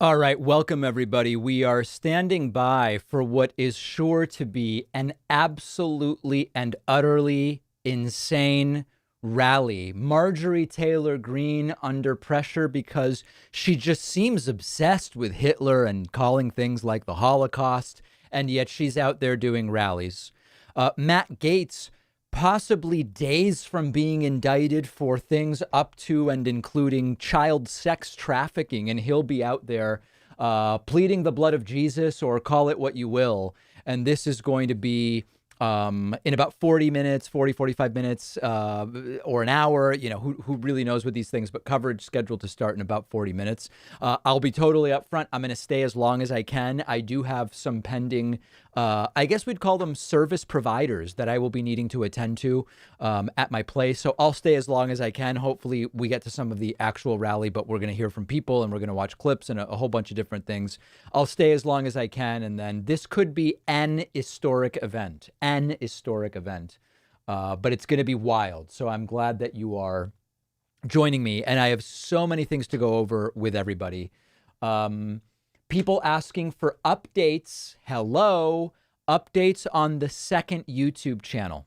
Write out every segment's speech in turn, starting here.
All right, welcome everybody. We are standing by for what is sure to be an absolutely and utterly insane rally. Marjorie Taylor Greene under pressure because she just seems obsessed with Hitler and calling things like the Holocaust, and yet she's out there doing rallies. Matt Gaetz, possibly days from being indicted for things up to and including child sex trafficking, and he'll be out there pleading the blood of Jesus, or call it what you will. And this is going to be in about 40 minutes, 45 minutes, or an hour. You know, who really knows with these things, but coverage scheduled to start in about 40 minutes. I'll be totally upfront. I'm going to stay as long as I can. I do have some pending, I guess we'd call them service providers that I will be needing to attend to at my place. So I'll stay as long as I can. Hopefully we get to some of the actual rally, but we're going to hear from people and we're going to watch clips and a whole bunch of different things. I'll stay as long as I can. And then this could be an historic event, but it's going to be wild. So I'm glad that you are joining me. And I have so many things to go over with everybody. People asking for updates. Hello. Updates on the second YouTube channel.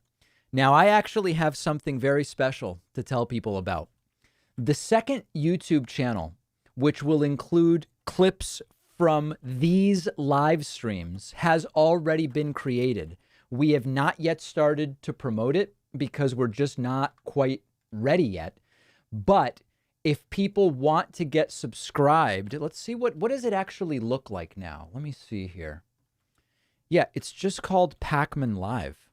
Now, I actually have something very special to tell people about. The second YouTube channel, which will include clips from these live streams, has already been created. We have not yet started to promote it because we're just not quite ready yet. But if people want to get subscribed, let's see, what does it actually look like now? Let me see here. Yeah, it's just called Pacman Live.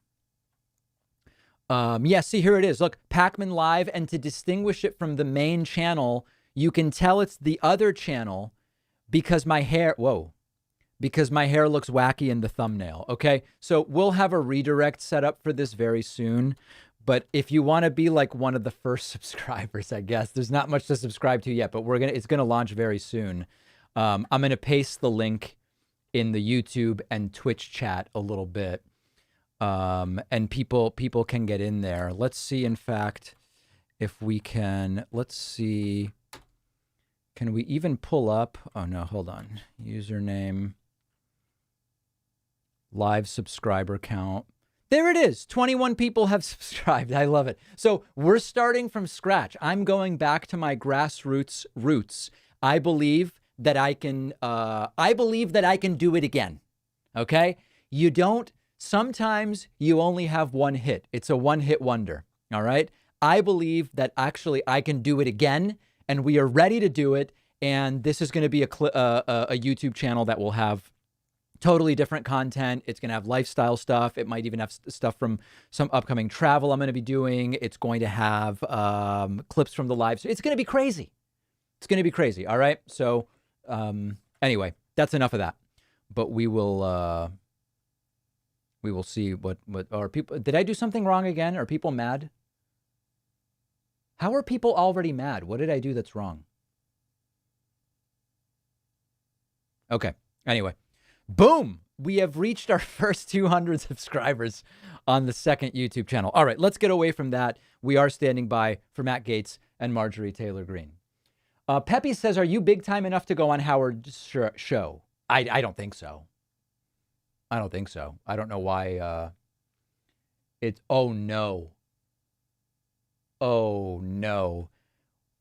Yeah, see, here it is. Look, Pacman Live. And to distinguish it from the main channel, you can tell it's the other channel because my hair looks wacky in the thumbnail. Okay, so we'll have a redirect set up for this very soon. But if you want to be like one of the first subscribers, I guess there's not much to subscribe to yet, but it's gonna launch very soon. I'm gonna paste the link in the YouTube and Twitch chat a little bit, and people can get in there. Let's see, in fact, if we can. Let's see. Can we even pull up? Oh no, hold on. Username. Live subscriber count. There it is. 21 people have subscribed. I love it. So we're starting from scratch. I'm going back to my grassroots roots. I believe that I can do it again. Okay? Sometimes you only have one hit. It's a one-hit wonder. All right? I believe that actually I can do it again, and we are ready to do it. And this is going to be a YouTube channel that will have totally different content. It's going to have lifestyle stuff. It might even have stuff from some upcoming travel I'm going to be doing. It's going to have clips from the live. It's going to be crazy. It's going to be crazy. All right. So anyway, that's enough of that. But we will see what are people. Did I do something wrong again? Are people mad? How are people already mad? What did I do that's wrong? Okay. Anyway. Boom! We have reached our first 200 subscribers on the second YouTube channel. All right, let's get away from that. We are standing by for Matt Gaetz and Marjorie Taylor Greene. Peppy says, are you big time enough to go on Howard's show? I don't think so. I don't think so. I don't know why. Oh, no. Oh, no.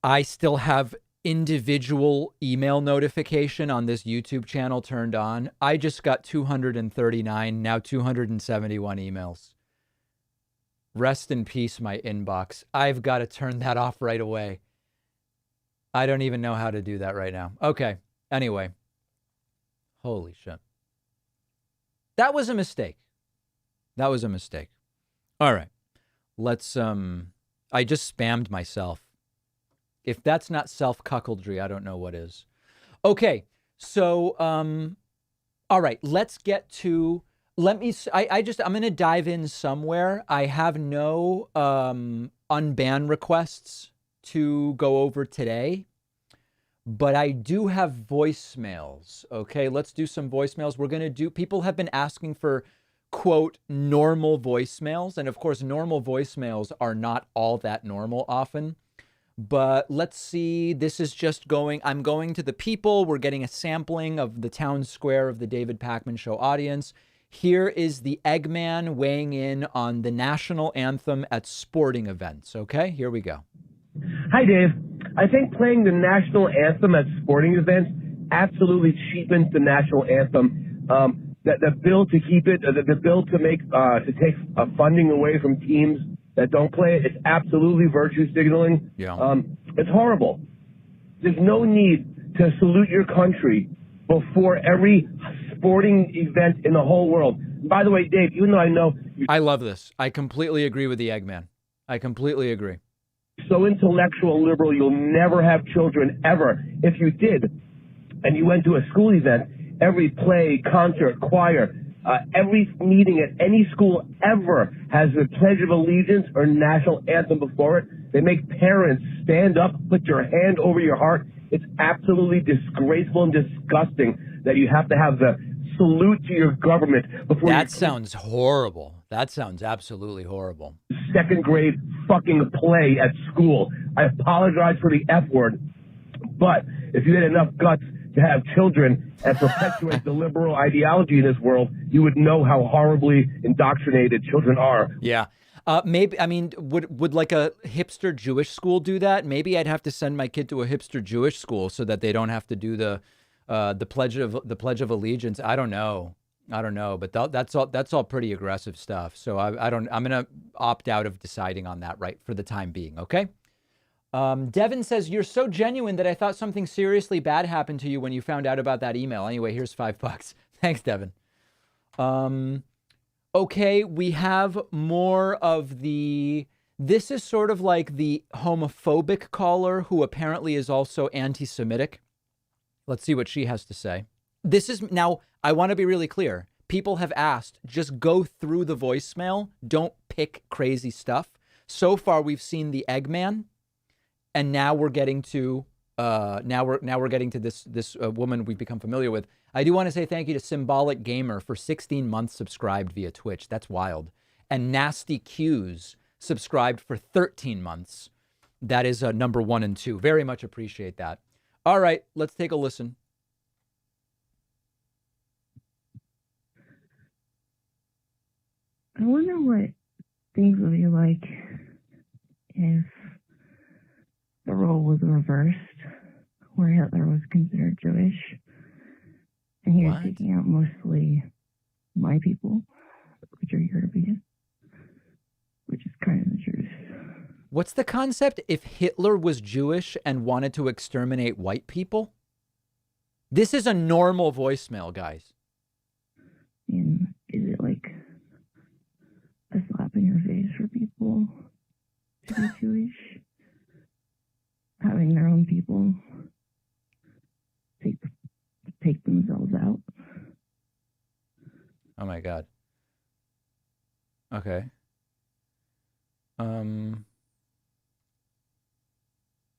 I still have individual email notification on this YouTube channel turned on. I just got 239, now 271 emails. Rest in peace, my inbox. I've got to turn that off right away. I don't even know how to do that right now. Okay. Anyway. Holy shit. That was a mistake. That was a mistake. All right. Let's, I just spammed myself. If that's not self-cuckoldry, I don't know what is. Okay, so, all right, let's get to, I'm going to dive in somewhere. I have no unban requests to go over today, but I do have voicemails. Okay, let's do some voicemails. People have been asking for, quote, normal voicemails. And of course, normal voicemails are not all that normal often. But let's see. This is just going. I'm going to the people. We're getting a sampling of the town square of the David Pakman Show audience. Here is the Eggman weighing in on the national anthem at sporting events. Okay, here we go. Hi, Dave. I think playing the national anthem at sporting events absolutely cheapens the national anthem. The bill to keep it, the bill to make to take funding away from teams that don't play it, it's absolutely virtue signaling. Yeah. It's horrible. There's no need to salute your country before every sporting event in the whole world. By the way, Dave, even though I know I love this. I completely agree with the Eggman. I completely agree. So intellectual liberal, you'll never have children ever. If you did, and you went to a school event, every play, concert, choir, every meeting at any school ever has the Pledge of Allegiance or national anthem before it. They make parents stand up, put your hand over your heart. It's absolutely disgraceful and disgusting that you have to have the salute to your government before. That sounds horrible. That sounds absolutely horrible. Second grade fucking play at school. I apologize for the F word, but if you had enough guts to have children and perpetuate the liberal ideology in this world, you would know how horribly indoctrinated children are. Yeah. Maybe, I mean, would like a hipster Jewish school do that? Maybe I'd have to send my kid to a hipster Jewish school so that they don't have to do the Pledge of Allegiance. I don't know, but that's all pretty aggressive stuff. So I'm gonna opt out of deciding on that right for the time being. Okay. Devin says, you're so genuine that I thought something seriously bad happened to you when you found out about that email. Anyway, here's $5. Thanks, Devin. Okay, we have more of this is sort of like the homophobic caller who apparently is also anti-Semitic. Let's see what she has to say. This is, now, I want to be really clear. People have asked, just go through the voicemail. Don't pick crazy stuff. So far, we've seen the Eggman. And now we're getting to this woman we've become familiar with. I do want to say thank you to Symbolic Gamer for 16 months subscribed via Twitch. That's wild. And Nasty Q's subscribed for 13 months. That is number 1 and 2. Very much appreciate that. All right, let's take a listen. I wonder what things would be like if the role was reversed, where Hitler was considered Jewish, and he was taking out mostly my people, which are European, which is kind of the truth. What's the concept? If Hitler was Jewish and wanted to exterminate white people? This is a normal voicemail, guys. And is it like a slap in your face for people to be Jewish? Having their own people take themselves out. Oh my God. Okay.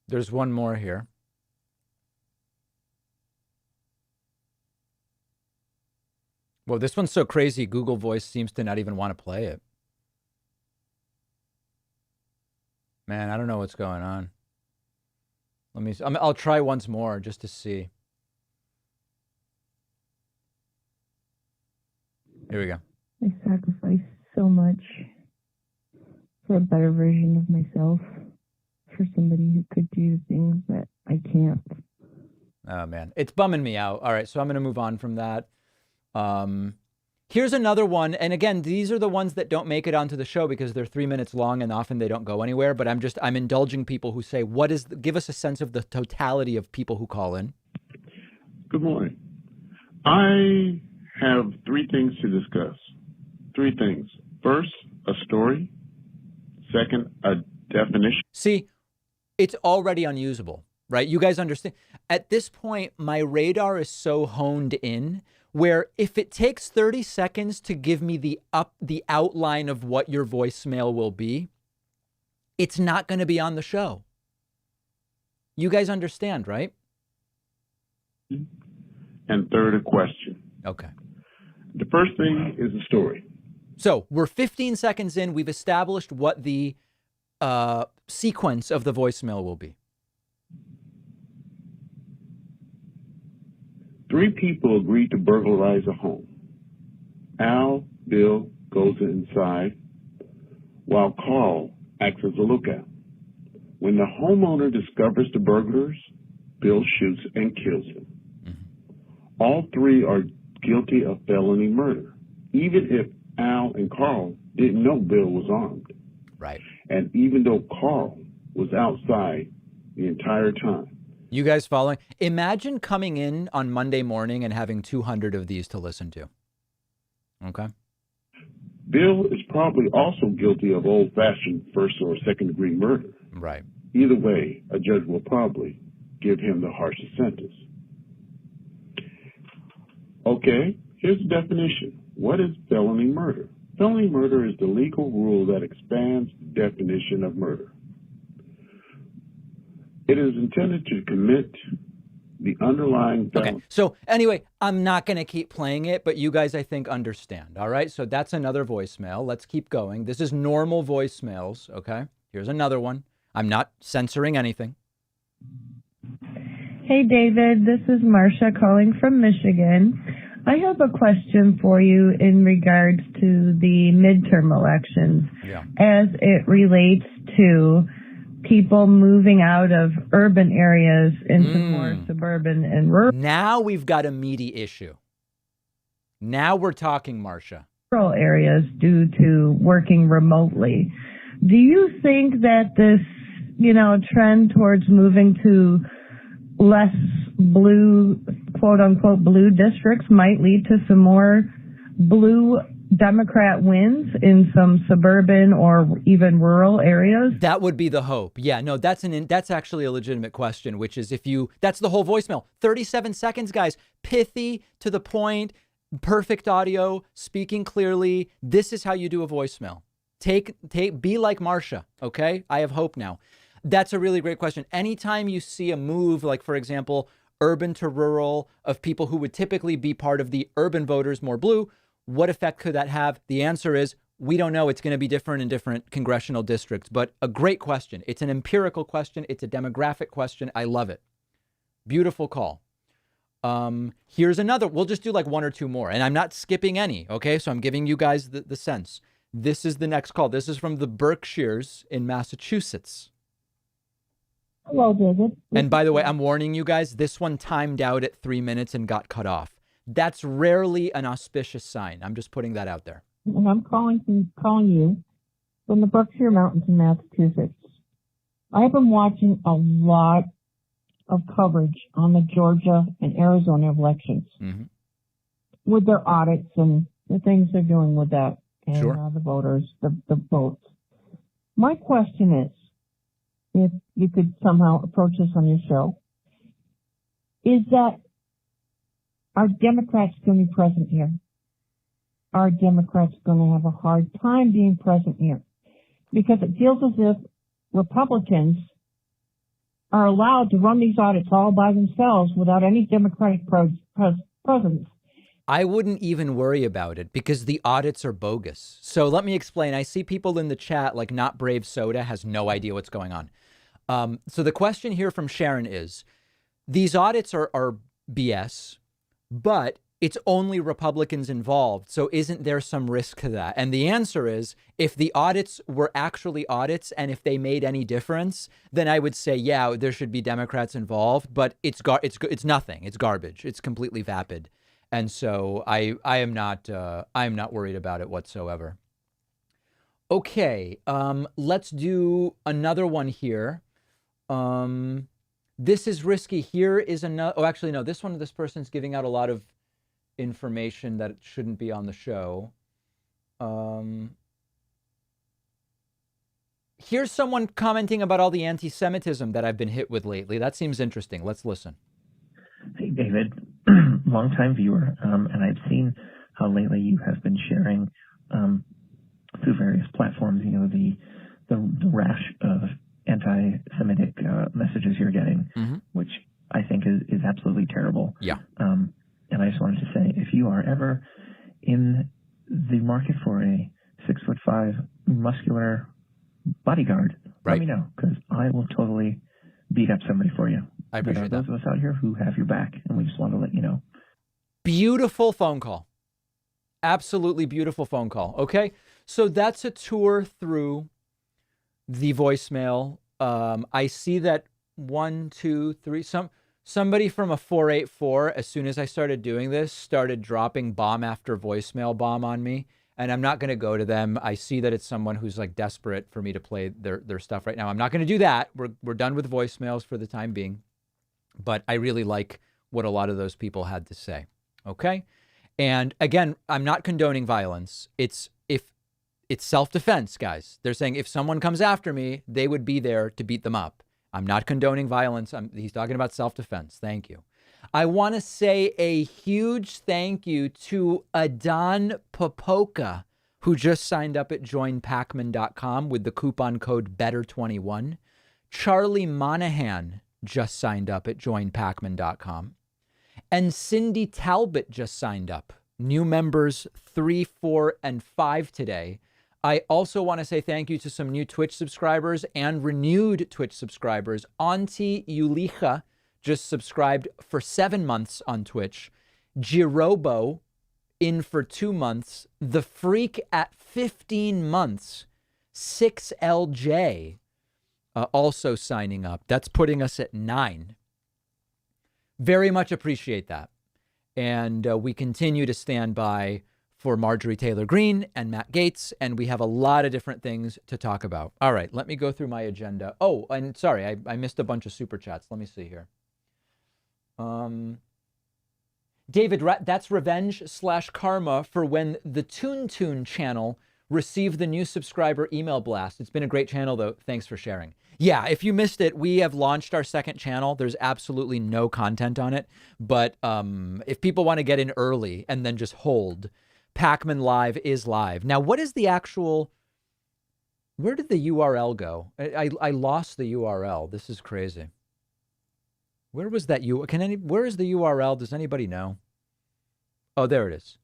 There's one more here. Well, this one's so crazy, Google Voice seems to not even want to play it. Man, I don't know what's going on. I'll try once more just to see. Here we go. I sacrificed so much for a better version of myself, for somebody who could do things that I can't. Oh, man. It's bumming me out. All right, so I'm going to move on from that. Here's another one. And again, these are the ones that don't make it onto the show because they're 3 minutes long and often they don't go anywhere. But I'm indulging people who say, give us a sense of the totality of people who call in. Good morning. I have 3 things to discuss. 3 things. First, a story. Second, a definition. See, it's already unusable, right? You guys understand. At this point, my radar is so honed in where if it takes 30 seconds to give me the outline of what your voicemail will be, it's not going to be on the show. You guys understand, right? And third, a question. Okay. The first thing is a story. So we're 15 seconds in. We've established what the sequence of the voicemail will be. 3 people agreed to burglarize a home. Al, Bill goes inside while Carl acts as a lookout. When the homeowner discovers the burglars, Bill shoots and kills him. Mm-hmm. All 3 are guilty of felony murder, even if Al and Carl didn't know Bill was armed. Right. And even though Carl was outside the entire time. You guys following? Imagine coming in on Monday morning and having 200 of these to listen to. Okay. Bill is probably also guilty of old-fashioned first or second-degree murder. Right. Either way, a judge will probably give him the harshest sentence. Okay, here's the definition. What is felony murder? Felony murder is the legal rule that expands the definition of murder. It is intended to commit the underlying felony. Okay, so anyway, I'm not going to keep playing it, but you guys, I think, understand. All right, so that's another voicemail. Let's keep going. This is normal voicemails, okay? Here's another one. I'm not censoring anything. Hey, David, this is Marcia calling from Michigan. I have a question for you in regards to the midterm elections as it relates to people moving out of urban areas into more suburban and rural. Now we've got a meaty issue. Now we're talking, Marcia. Rural areas due to working remotely. Do you think that this, trend towards moving to less blue, quote unquote, blue districts might lead to some more blue Democrat wins in some suburban or even rural areas? That would be the hope. Yeah, no, that's actually a legitimate question, which is that's the whole voicemail. 37 seconds, guys. Pithy, to the point, perfect audio, speaking clearly. This is how you do a voicemail. Be like Marcia, okay? I have hope now. That's a really great question. Anytime you see a move, like, for example, urban to rural, of people who would typically be part of the urban voters, more blue, what effect could that have? The answer is, we don't know. It's going to be different in different congressional districts, but a great question. It's an empirical question. It's a demographic question. I love it. Beautiful call. Here's another. We'll just do like 1 or 2 more, and I'm not skipping any. Okay. So I'm giving you guys the sense. This is the next call. This is from the Berkshires in Massachusetts. Hello, David. And by the way, I'm warning you guys, this one timed out at 3 minutes and got cut off. That's rarely an auspicious sign. I'm just putting that out there. And I'm calling you from the Berkshire Mountains in Massachusetts. I have been watching a lot of coverage on the Georgia and Arizona elections with their audits and the things they're doing with that and the voters, the votes. My question is, if you could somehow approach this on your show, is that, are Democrats going to be present here? Are Democrats going to have a hard time being present here? Because it feels as if Republicans are allowed to run these audits all by themselves without any Democratic presence. I wouldn't even worry about it because the audits are bogus. So let me explain. I see people in the chat like Not Brave Soda has no idea what's going on. So the question here from Sharon is, these audits are BS, but it's only Republicans involved. So isn't there some risk to that? And the answer is, if the audits were actually audits and if they made any difference, then I would say, yeah, there should be Democrats involved, but it's nothing. It's garbage. It's completely vapid. And so I'm not worried about it whatsoever. Okay, let's do another one here. This is risky. Here is another. Oh, actually, no, this person's giving out a lot of information that shouldn't be on the show. Here's someone commenting about all the anti-Semitism that I've been hit with lately. That seems interesting. Let's listen. Hey, David, longtime viewer, and I've seen how lately you have been sharing through various platforms, the rash of anti-Semitic messages you're getting, which I think is absolutely terrible. Yeah. And I just wanted to say, if you are ever in the market for a 6'5" muscular bodyguard let me know, because I will totally beat up somebody for you. I appreciate there are those of us out here who have your back, and we just want to let you know. Beautiful phone call. Absolutely beautiful phone call. Okay, so that's a tour through the voicemail. I see that 1, 2, 3, somebody from a 484, as soon as I started doing this, started dropping bomb after voicemail bomb on me. And I'm not going to go to them. I see that it's someone who's like desperate for me to play their stuff right now. I'm not going to do that. We're done with voicemails for the time being. But I really like what a lot of those people had to say. Okay. And again, I'm not condoning violence. It's self-defense, guys. They're saying if someone comes after me, they would be there to beat them up. I'm not condoning violence. He's talking about self-defense. Thank you. I want to say a huge thank you to Adon Popoka, who just signed up at joinpacman.com with the coupon code BETTER21. Charlie Monahan just signed up at joinpacman.com. And Cindy Talbot just signed up. New members 3, 4, and 5 today. I also want to say thank you to some new Twitch subscribers and renewed Twitch subscribers. Auntie Yulicha just subscribed for 7 months on Twitch. Girobo in for 2 months. The Freak at 15 months. 6LJ also signing up. That's putting us at 9. Very much appreciate that. And we continue to stand by for Marjorie Taylor Greene and Matt Gaetz, and we have a lot of different things to talk about. All right, let me go through my agenda. Oh, and sorry, I missed a bunch of super chats. Let me see here. David, that's revenge/karma for when the Toon channel received the new subscriber email blast. It's been a great channel, though. Thanks for sharing. Yeah, if you missed it, we have launched our second channel. There's absolutely no content on it. But if people want to get in early and then just hold, Pacman Live is live. Now, what is the actual... Where did the URL go? I lost the URL. This is crazy. Where was that? Where is the URL? Does anybody know? Oh, there it is.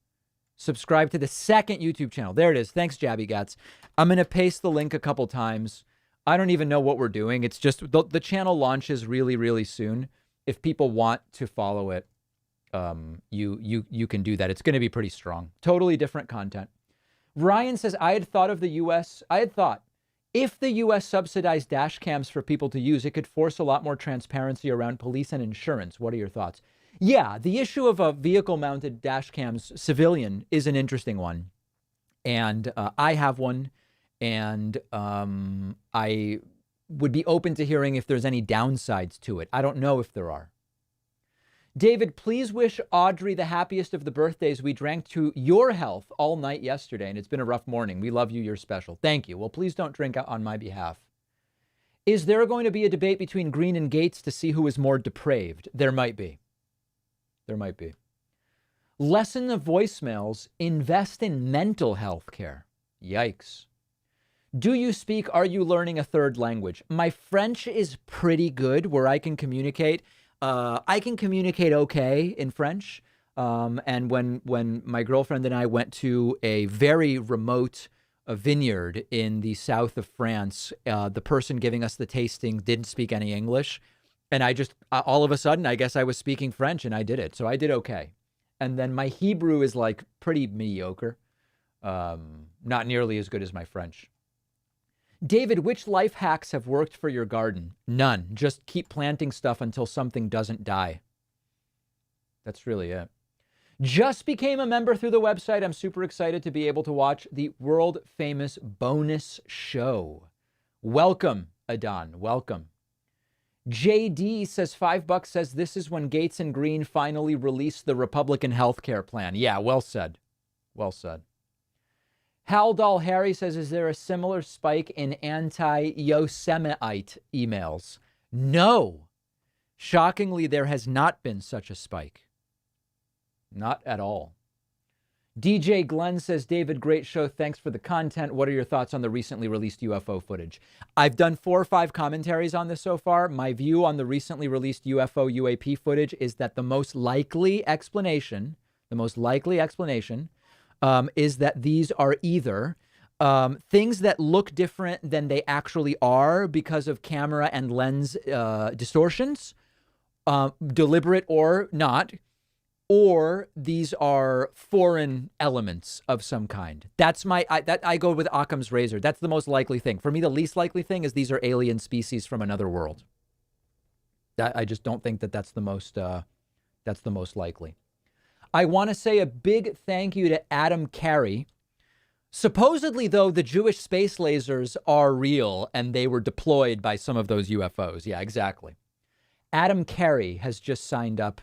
Subscribe to the second YouTube channel. There it is. Thanks, Jabby Gats. I'm going to paste the link a couple times. I don't even know what we're doing. It's just the channel launches really, really soon. If people want to follow it, you can do that. It's going to be pretty strong. Totally different content. Ryan says, I had thought if the U.S. subsidized dash cams for people to use, it could force a lot more transparency around police and insurance. What are your thoughts? Yeah, the issue of a vehicle-mounted dash cams civilian is an interesting one. And I have one. And I would be open to hearing if there's any downsides to it. I don't know if there are. David, please wish Audrey the happiest of the birthdays. We drank to your health all night yesterday, and it's been a rough morning. We love you. You're special. Thank you. Well, please don't drink on my behalf. Is there going to be a debate between Greene and Gaetz to see who is more depraved? There might be. There might be. Lesson of voicemails. Invest in mental health care. Yikes. Do you speak, are you learning a third language? My French is pretty good where I can communicate. I can communicate okay in French. And when my girlfriend and I went to a very remote vineyard in the south of France, the person giving us the tasting didn't speak any English. And I just, all of a sudden, I guess I was speaking French and I did it. So I did okay. And then my Hebrew is like pretty mediocre. Not nearly as good as my French. David, which life hacks have worked for your garden? None. Just keep planting stuff until something doesn't die. That's really it. Just became a member through the website. I'm super excited to be able to watch the world famous bonus show. Welcome, Adon. Welcome. JD says $5 says this is when Gaetz and Greene finally released the Republican health care plan. Yeah, well said. Well said. Haldol Harry says, is there a similar spike in anti-Yosemite emails? No. Shockingly, there has not been such a spike. Not at all. DJ Glenn says, David, great show. Thanks for the content. What are your thoughts on the recently released UFO footage? I've done 4 or 5 commentaries on this so far. My view on the recently released UFO UAP footage is that the most likely explanation is that these are either things that look different than they actually are because of camera and lens distortions, deliberate or not, or these are foreign elements of some kind. That's I go with Occam's razor. That's the most likely thing. For me, the least likely thing is these are alien species from another world. I just don't think that that's the most likely. I want to say a big thank you to Adam Carey. Supposedly, though, the Jewish space lasers are real and they were deployed by some of those UFOs. Yeah, exactly. Adam Carey has just signed up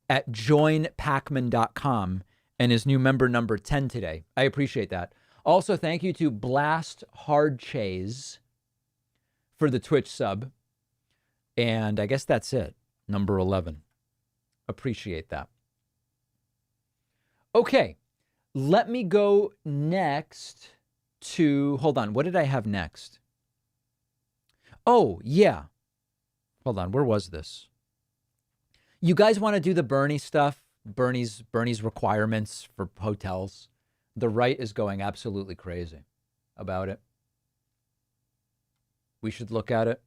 at joinpacman.com and is new member number 10 today. I appreciate that. Also, thank you to Blast Hard Chase for the Twitch sub. And I guess that's it. Number 11. Appreciate that. Okay. Let me go next to, hold on, what did I have next? Oh, yeah. Hold on, where was this? You guys want to do the Bernie stuff? Bernie's requirements for hotels? The right is going absolutely crazy about it. We should look at it.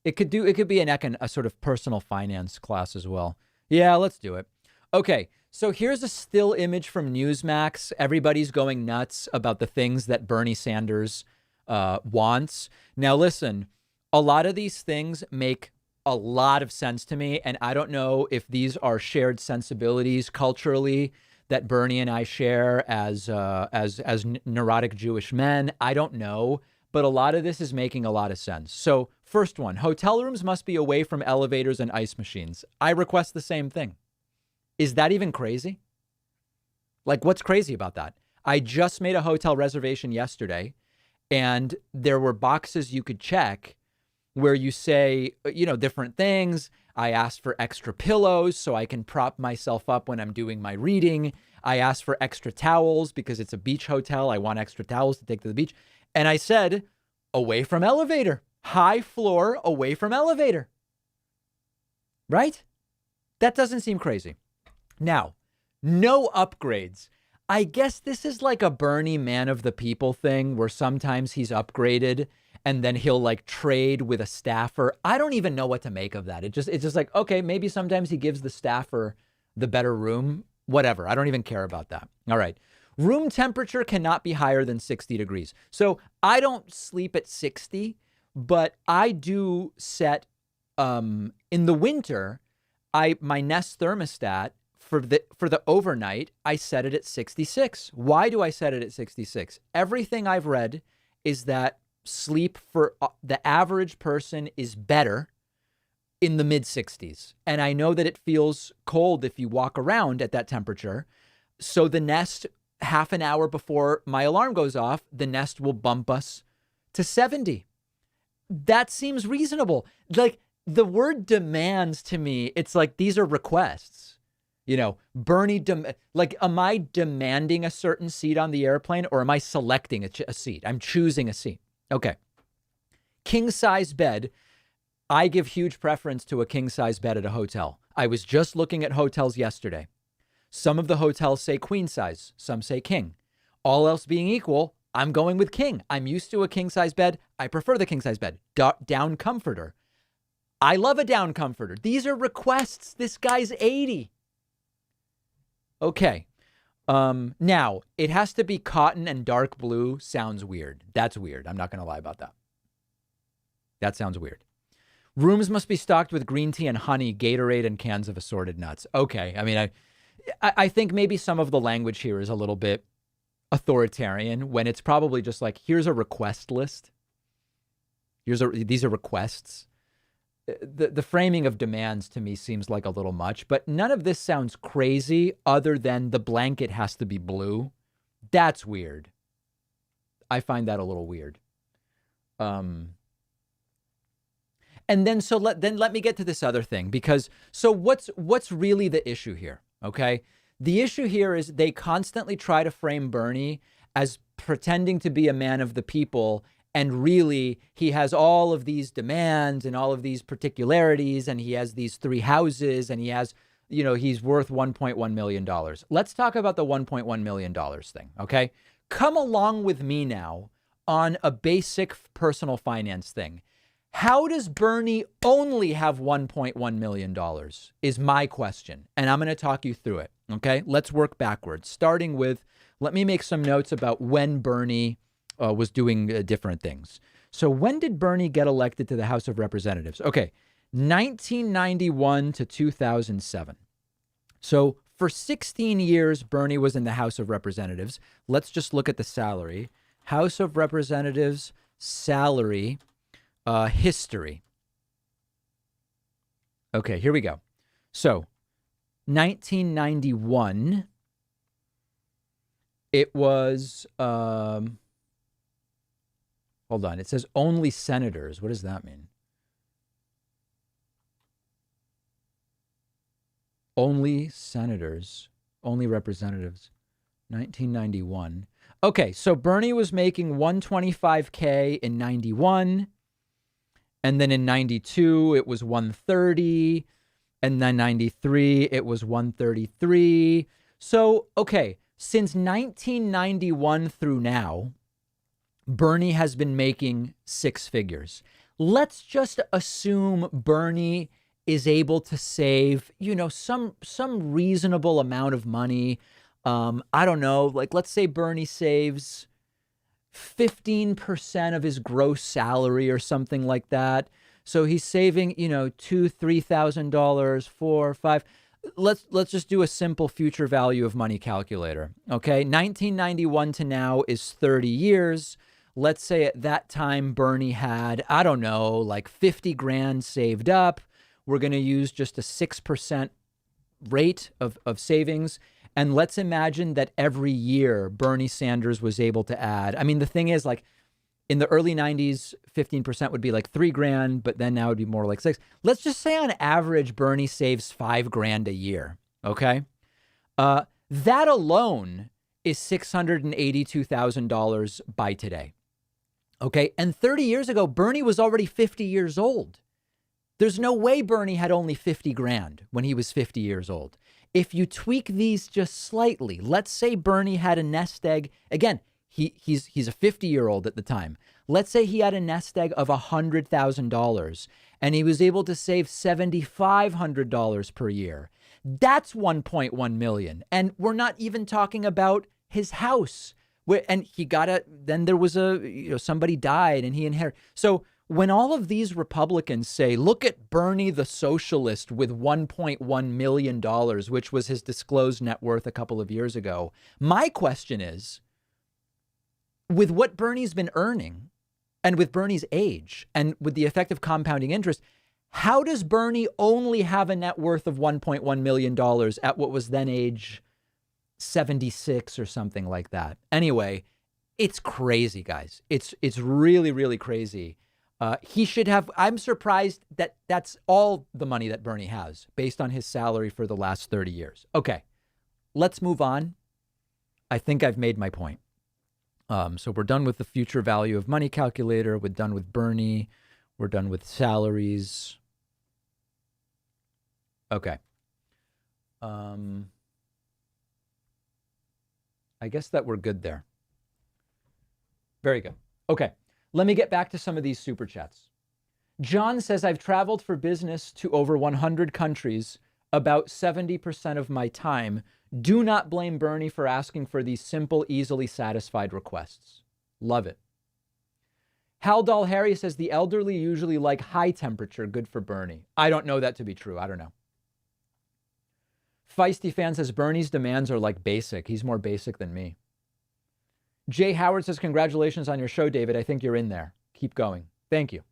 It could be a sort of personal finance class as well. Yeah, let's do it. Okay, so here's a still image from Newsmax. Everybody's going nuts about the things that Bernie Sanders wants. Now, listen, a lot of these things make a lot of sense to me, and I don't know if these are shared sensibilities culturally that Bernie and I share as neurotic Jewish men. I don't know, but a lot of this is making a lot of sense. So, first one, hotel rooms must be away from elevators and ice machines. I request the same thing. Is that even crazy? Like, what's crazy about that? I just made a hotel reservation yesterday, and there were boxes you could check where you say, different things. I asked for extra pillows so I can prop myself up when I'm doing my reading. I asked for extra towels because it's a beach hotel. I want extra towels to take to the beach. And I said, away from elevator, high floor, away from elevator. Right? That doesn't seem crazy. Now, no upgrades. I guess this is like a Bernie man of the people thing where sometimes he's upgraded and then he'll like trade with a staffer. I don't even know what to make of that. It's just like, okay, maybe sometimes he gives the staffer the better room, whatever. I don't even care about that. All right. Room temperature cannot be higher than 60 degrees. So I don't sleep at 60, but I do set, in the winter, my Nest thermostat for the overnight, I set it at 66. Why do I set it at 66? Everything I've read is that sleep for the average person is better in the mid 60s. And I know that it feels cold if you walk around at that temperature. So the Nest, half an hour before my alarm goes off, the Nest will bump us to 70. That seems reasonable. Like the word demands to me, it's like these are requests. Bernie, am I demanding a certain seat on the airplane or am I selecting a seat? I'm choosing a seat. Okay. King size bed. I give huge preference to a king size bed at a hotel. I was just looking at hotels yesterday. Some of the hotels say queen size. Some say king. All else being equal, I'm going with king. I'm used to a king size bed. I prefer the king size bed. Down comforter. I love a down comforter. These are requests. This guy's 80. Okay. Now, it has to be cotton and dark blue. Sounds weird. That's weird. I'm not going to lie about that. That sounds weird. Rooms must be stocked with green tea and honey, Gatorade, and cans of assorted nuts. Okay. I mean, I think maybe some of the language here is a little bit authoritarian when it's probably just like, here's a request list. These are requests. The framing of demands to me seems like a little much, but none of this sounds crazy other than the blanket has to be blue. That's weird. I find that a little weird. And then let me get to this other thing, because so what's really the issue here? Okay. The issue here is they constantly try to frame Bernie as pretending to be a man of the people. And really, he has all of these demands and all of these particularities, and he has these 3 houses, and he has, he's worth $1.1 million. Let's talk about the $1.1 million thing, okay? Come along with me now on a basic personal finance thing. How does Bernie only have $1.1 million is my question. And I'm going to talk you through it. Okay, let's work backwards. Starting with, let me make some notes about when Bernie was doing different things. So when did Bernie get elected to the House of Representatives? Okay, 1991 to 2007. So for 16 years, Bernie was in the House of Representatives. Let's just look at the salary. House of Representatives salary history. Okay, here we go. So 1991, it was, hold on, it says only senators. What does that mean? Only senators, only representatives, 1991. Okay, so Bernie was making $125K in 91, and then in 92, it was 130, and then 93, it was 133. So, okay, since 1991 through now, Bernie has been making six figures. Let's just assume Bernie is able to save, some reasonable amount of money. I don't know, like let's say Bernie saves 15% of his gross salary or something like that. So he's saving, $2,000, $3,000, $4,000, $5,000. Let's just do a simple future value of money calculator. Okay, 1991 to now is 30 years. Let's say at that time Bernie had, I don't know, like 50 grand saved up. We're going to use just a 6% rate of savings. And let's imagine that every year Bernie Sanders was able to add. I mean, the thing is, like in the early 90s, 15% would be like $3,000, but then now it would be more like $6,000. Let's just say on average, Bernie saves $5,000 a year. Okay. That alone is $682,000 by today. Okay. And 30 years ago, Bernie was already 50 years old. There's no way Bernie had only 50 grand when he was 50 years old. If you tweak these just slightly, let's say Bernie had a nest egg. Again, he's a 50-year-old at the time. Let's say he had a nest egg of $100,000 and he was able to save $7,500 per year. That's 1.1 million. And we're not even talking about his house. And he then there was somebody died and he inherited. So when all of these Republicans say, look at Bernie the socialist with $1.1 million, which was his disclosed net worth a couple of years ago, my question is, with what Bernie's been earning and with Bernie's age and with the effect of compounding interest, how does Bernie only have a net worth of $1.1 million at what was then age 76 or something like that? Anyway, it's crazy, guys. It's really, really crazy. He should have, I'm surprised that that's all the money that Bernie has based on his salary for the last 30 years. Okay, let's move on. I think I've made my point. So we're done with the future value of money calculator. We're done with Bernie. We're done with salaries. Okay. I guess that we're good there. Very good. Okay. Let me get back to some of these super chats. John says, I've traveled for business to over 100 countries, about 70% of my time. Do not blame Bernie for asking for these simple, easily satisfied requests. Love it. Haldol Harry says, the elderly usually like high temperature, good for Bernie. I don't know that to be true. I don't know. Feisty Fan says, Bernie's demands are like basic. He's more basic than me. Jay Howard says, congratulations on your show, David. I think you're in there. Keep going. Thank you.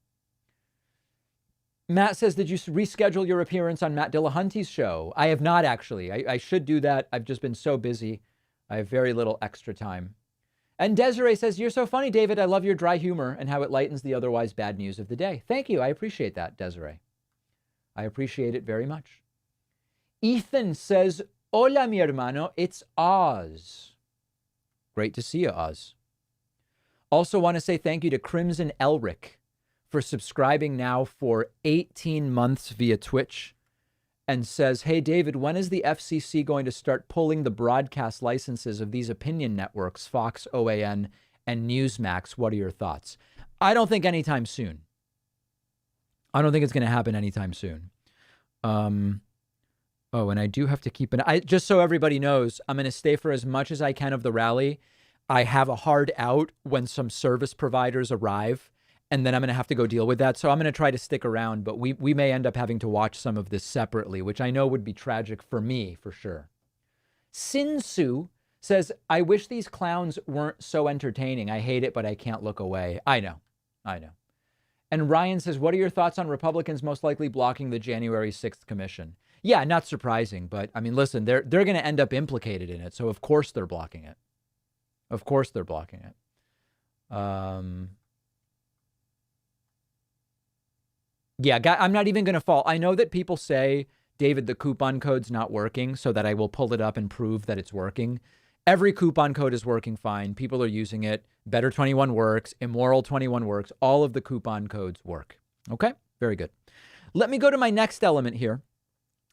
Matt says, did you reschedule your appearance on Matt Dillahunty's show? I have not, actually. I should do that. I've just been so busy. I have very little extra time. And Desiree says, you're so funny, David. I love your dry humor and how it lightens the otherwise bad news of the day. Thank you. I appreciate that, Desiree. I appreciate it very much. Ethan says, hola, mi hermano. It's Oz. Great to see you, Oz. Also want to say thank you to Crimson Elric for subscribing now for 18 months via Twitch and says, hey, David, when is the FCC going to start pulling the broadcast licenses of these opinion networks, Fox, OAN, and Newsmax. What are your thoughts? I don't think anytime soon. I don't think it's going to happen anytime soon. Oh, and I do have to keep an eye, just so everybody knows, I'm going to stay for as much as I can of the rally. I have a hard out when some service providers arrive, and then I'm going to have to go deal with that. So I'm going to try to stick around, but we may end up having to watch some of this separately, which I know would be tragic for me, for sure. Sinsu says, I wish these clowns weren't so entertaining. I hate it, but I can't look away. I know. And Ryan says, what are your thoughts on Republicans most likely blocking the January 6th commission? Yeah, not surprising, but I mean, listen, they're going to end up implicated in it. So of course they're blocking it. Of course they're blocking it. Yeah, I'm not even going to fall. I know that people say, David, the coupon code's not working, so that I will pull it up and prove that it's working. Every coupon code is working fine. People are using it. Better 21 works. Immoral 21 works. All of the coupon codes work. Okay, very good. Let me go to my next element here.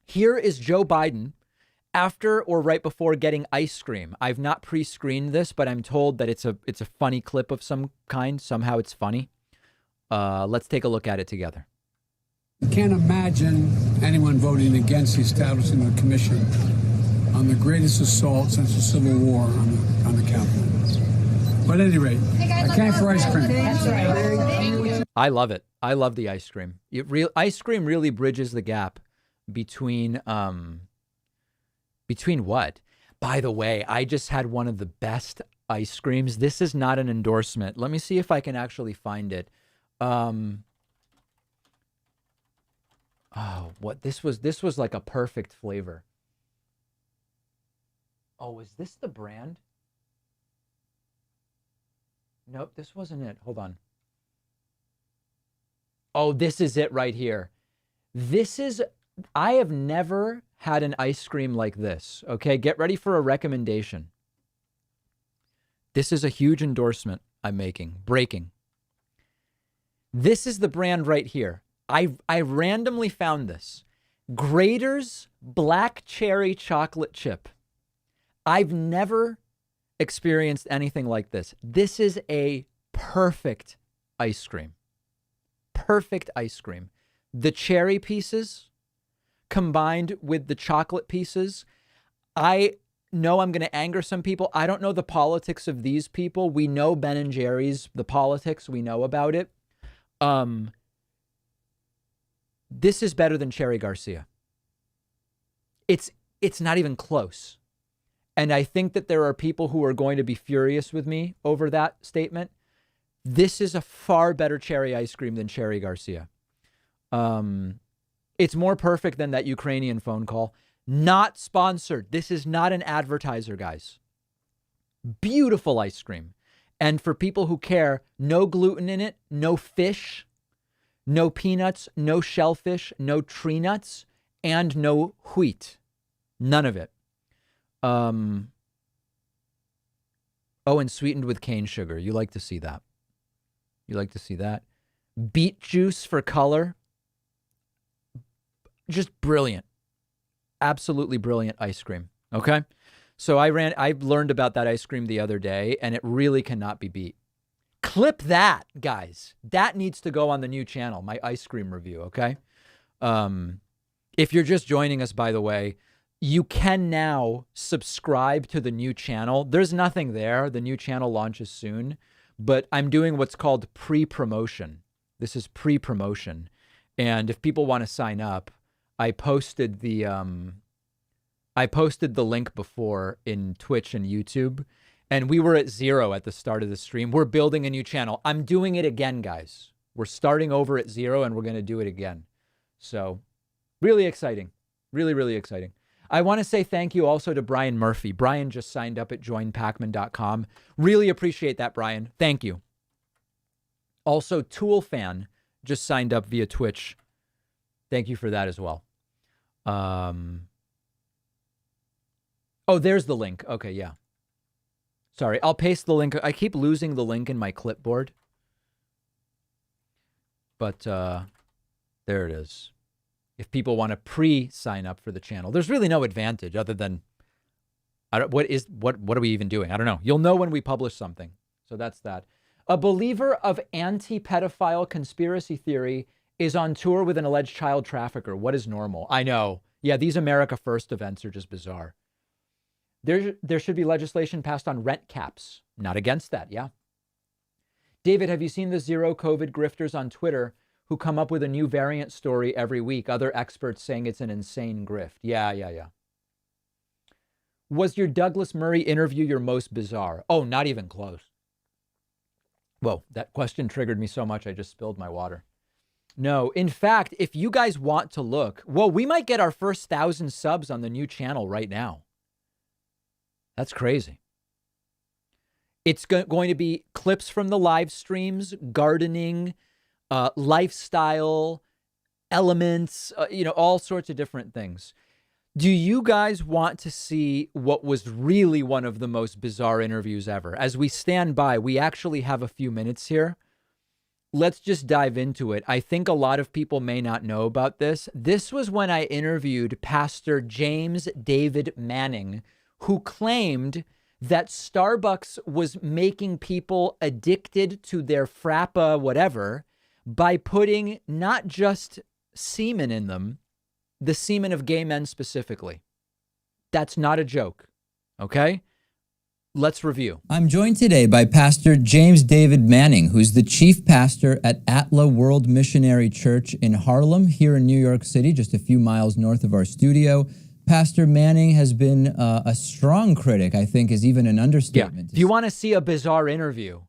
Here is Joe Biden after or right before getting ice cream. I've not pre-screened this, but I'm told that it's a funny clip of some kind. Somehow it's funny. Let's take a look at it together. I can't imagine anyone voting against the establishment of a commission on the greatest assault since the Civil War on the Capitol. But at any rate, I came for ice cream. That's right. I love it. I love the ice cream. Ice cream really bridges the gap between what? By the way, I just had one of the best ice creams. This is not an endorsement. Let me see if I can actually find it. What this was like a perfect flavor. Oh, is this the brand? Nope, this wasn't it. Hold on. Oh, this is it right here. I have never had an ice cream like this. Okay, get ready for a recommendation. This is a huge endorsement I'm making. Breaking. This is the brand right here. I randomly found this. Grater's Black Cherry Chocolate Chip. I've never experienced anything like this. This is a perfect ice cream. Perfect ice cream. The cherry pieces combined with the chocolate pieces. I know I'm going to anger some people. I don't know the politics of these people. We know Ben and Jerry's, the politics. We know about it. This is better than Cherry Garcia. It's not even close. And I think that there are people who are going to be furious with me over that statement. This is a far better cherry ice cream than Cherry Garcia. It's more perfect than that Ukrainian phone call. Not sponsored. This is not an advertiser, guys. Beautiful ice cream. And for people who care, no gluten in it, no fish, no peanuts, no shellfish, no tree nuts, and no wheat. None of it. Oh, and sweetened with cane sugar. You like to see that. You like to see that. Beet juice for color. Just brilliant. Absolutely brilliant ice cream. Okay? So I learned about that ice cream the other day, and it really cannot be beat. Clip that, guys. That needs to go on the new channel, my ice cream review, okay? If you're just joining us, by the way, you can now subscribe to the new channel. There's nothing there. The new channel launches soon, but I'm doing what's called pre-promotion. This is pre-promotion. And if people want to sign up, I posted the link before in Twitch and YouTube, and we were at 0 at the start of the stream. We're building a new channel. I'm doing it again, guys. We're starting over at 0, and we're going to do it again. So really exciting. Really, really exciting. I want to say thank you also to Brian Murphy. Brian just signed up at joinpacman.com. Really appreciate that, Brian. Thank you. Also, Toolfan just signed up via Twitch. Thank you for that as well. Oh, there's the link. Okay, yeah. Sorry, I'll paste the link. I keep losing the link in my clipboard. But there it is. If people want to pre-sign up for the channel, there's really no advantage other than what are we even doing? I don't know. You'll know when we publish something. So that's that. A believer of anti-pedophile conspiracy theory is on tour with an alleged child trafficker. What is normal? I know. Yeah, these America First events are just bizarre. There should be legislation passed on rent caps. Not against that, yeah. David, have you seen the zero COVID grifters on Twitter who come up with a new variant story every week? Other experts saying it's an insane grift. Yeah. Was your Douglas Murray interview your most bizarre? Oh, not even close. Whoa, that question triggered me so much I just spilled my water. No, in fact, if you guys want to look, well, we might get our first 1,000 subs on the new channel right now. That's crazy. It's going to be clips from the live streams, gardening, lifestyle, elements, all sorts of different things. Do you guys want to see what was really one of the most bizarre interviews ever? As we stand by, we actually have a few minutes here. Let's just dive into it. I think a lot of people may not know about this. This was when I interviewed Pastor James David Manning, who claimed that Starbucks was making people addicted to their frappa whatever by putting not just semen in them, the semen of gay men specifically. That's not a joke, okay? Let's review. I'm joined today by Pastor James David Manning, who's the chief pastor at Atla World Missionary Church in Harlem, here in New York City, just a few miles north of our studio. Pastor Manning has been a strong critic, I think is even an understatement. Yeah. If you want to see a bizarre interview,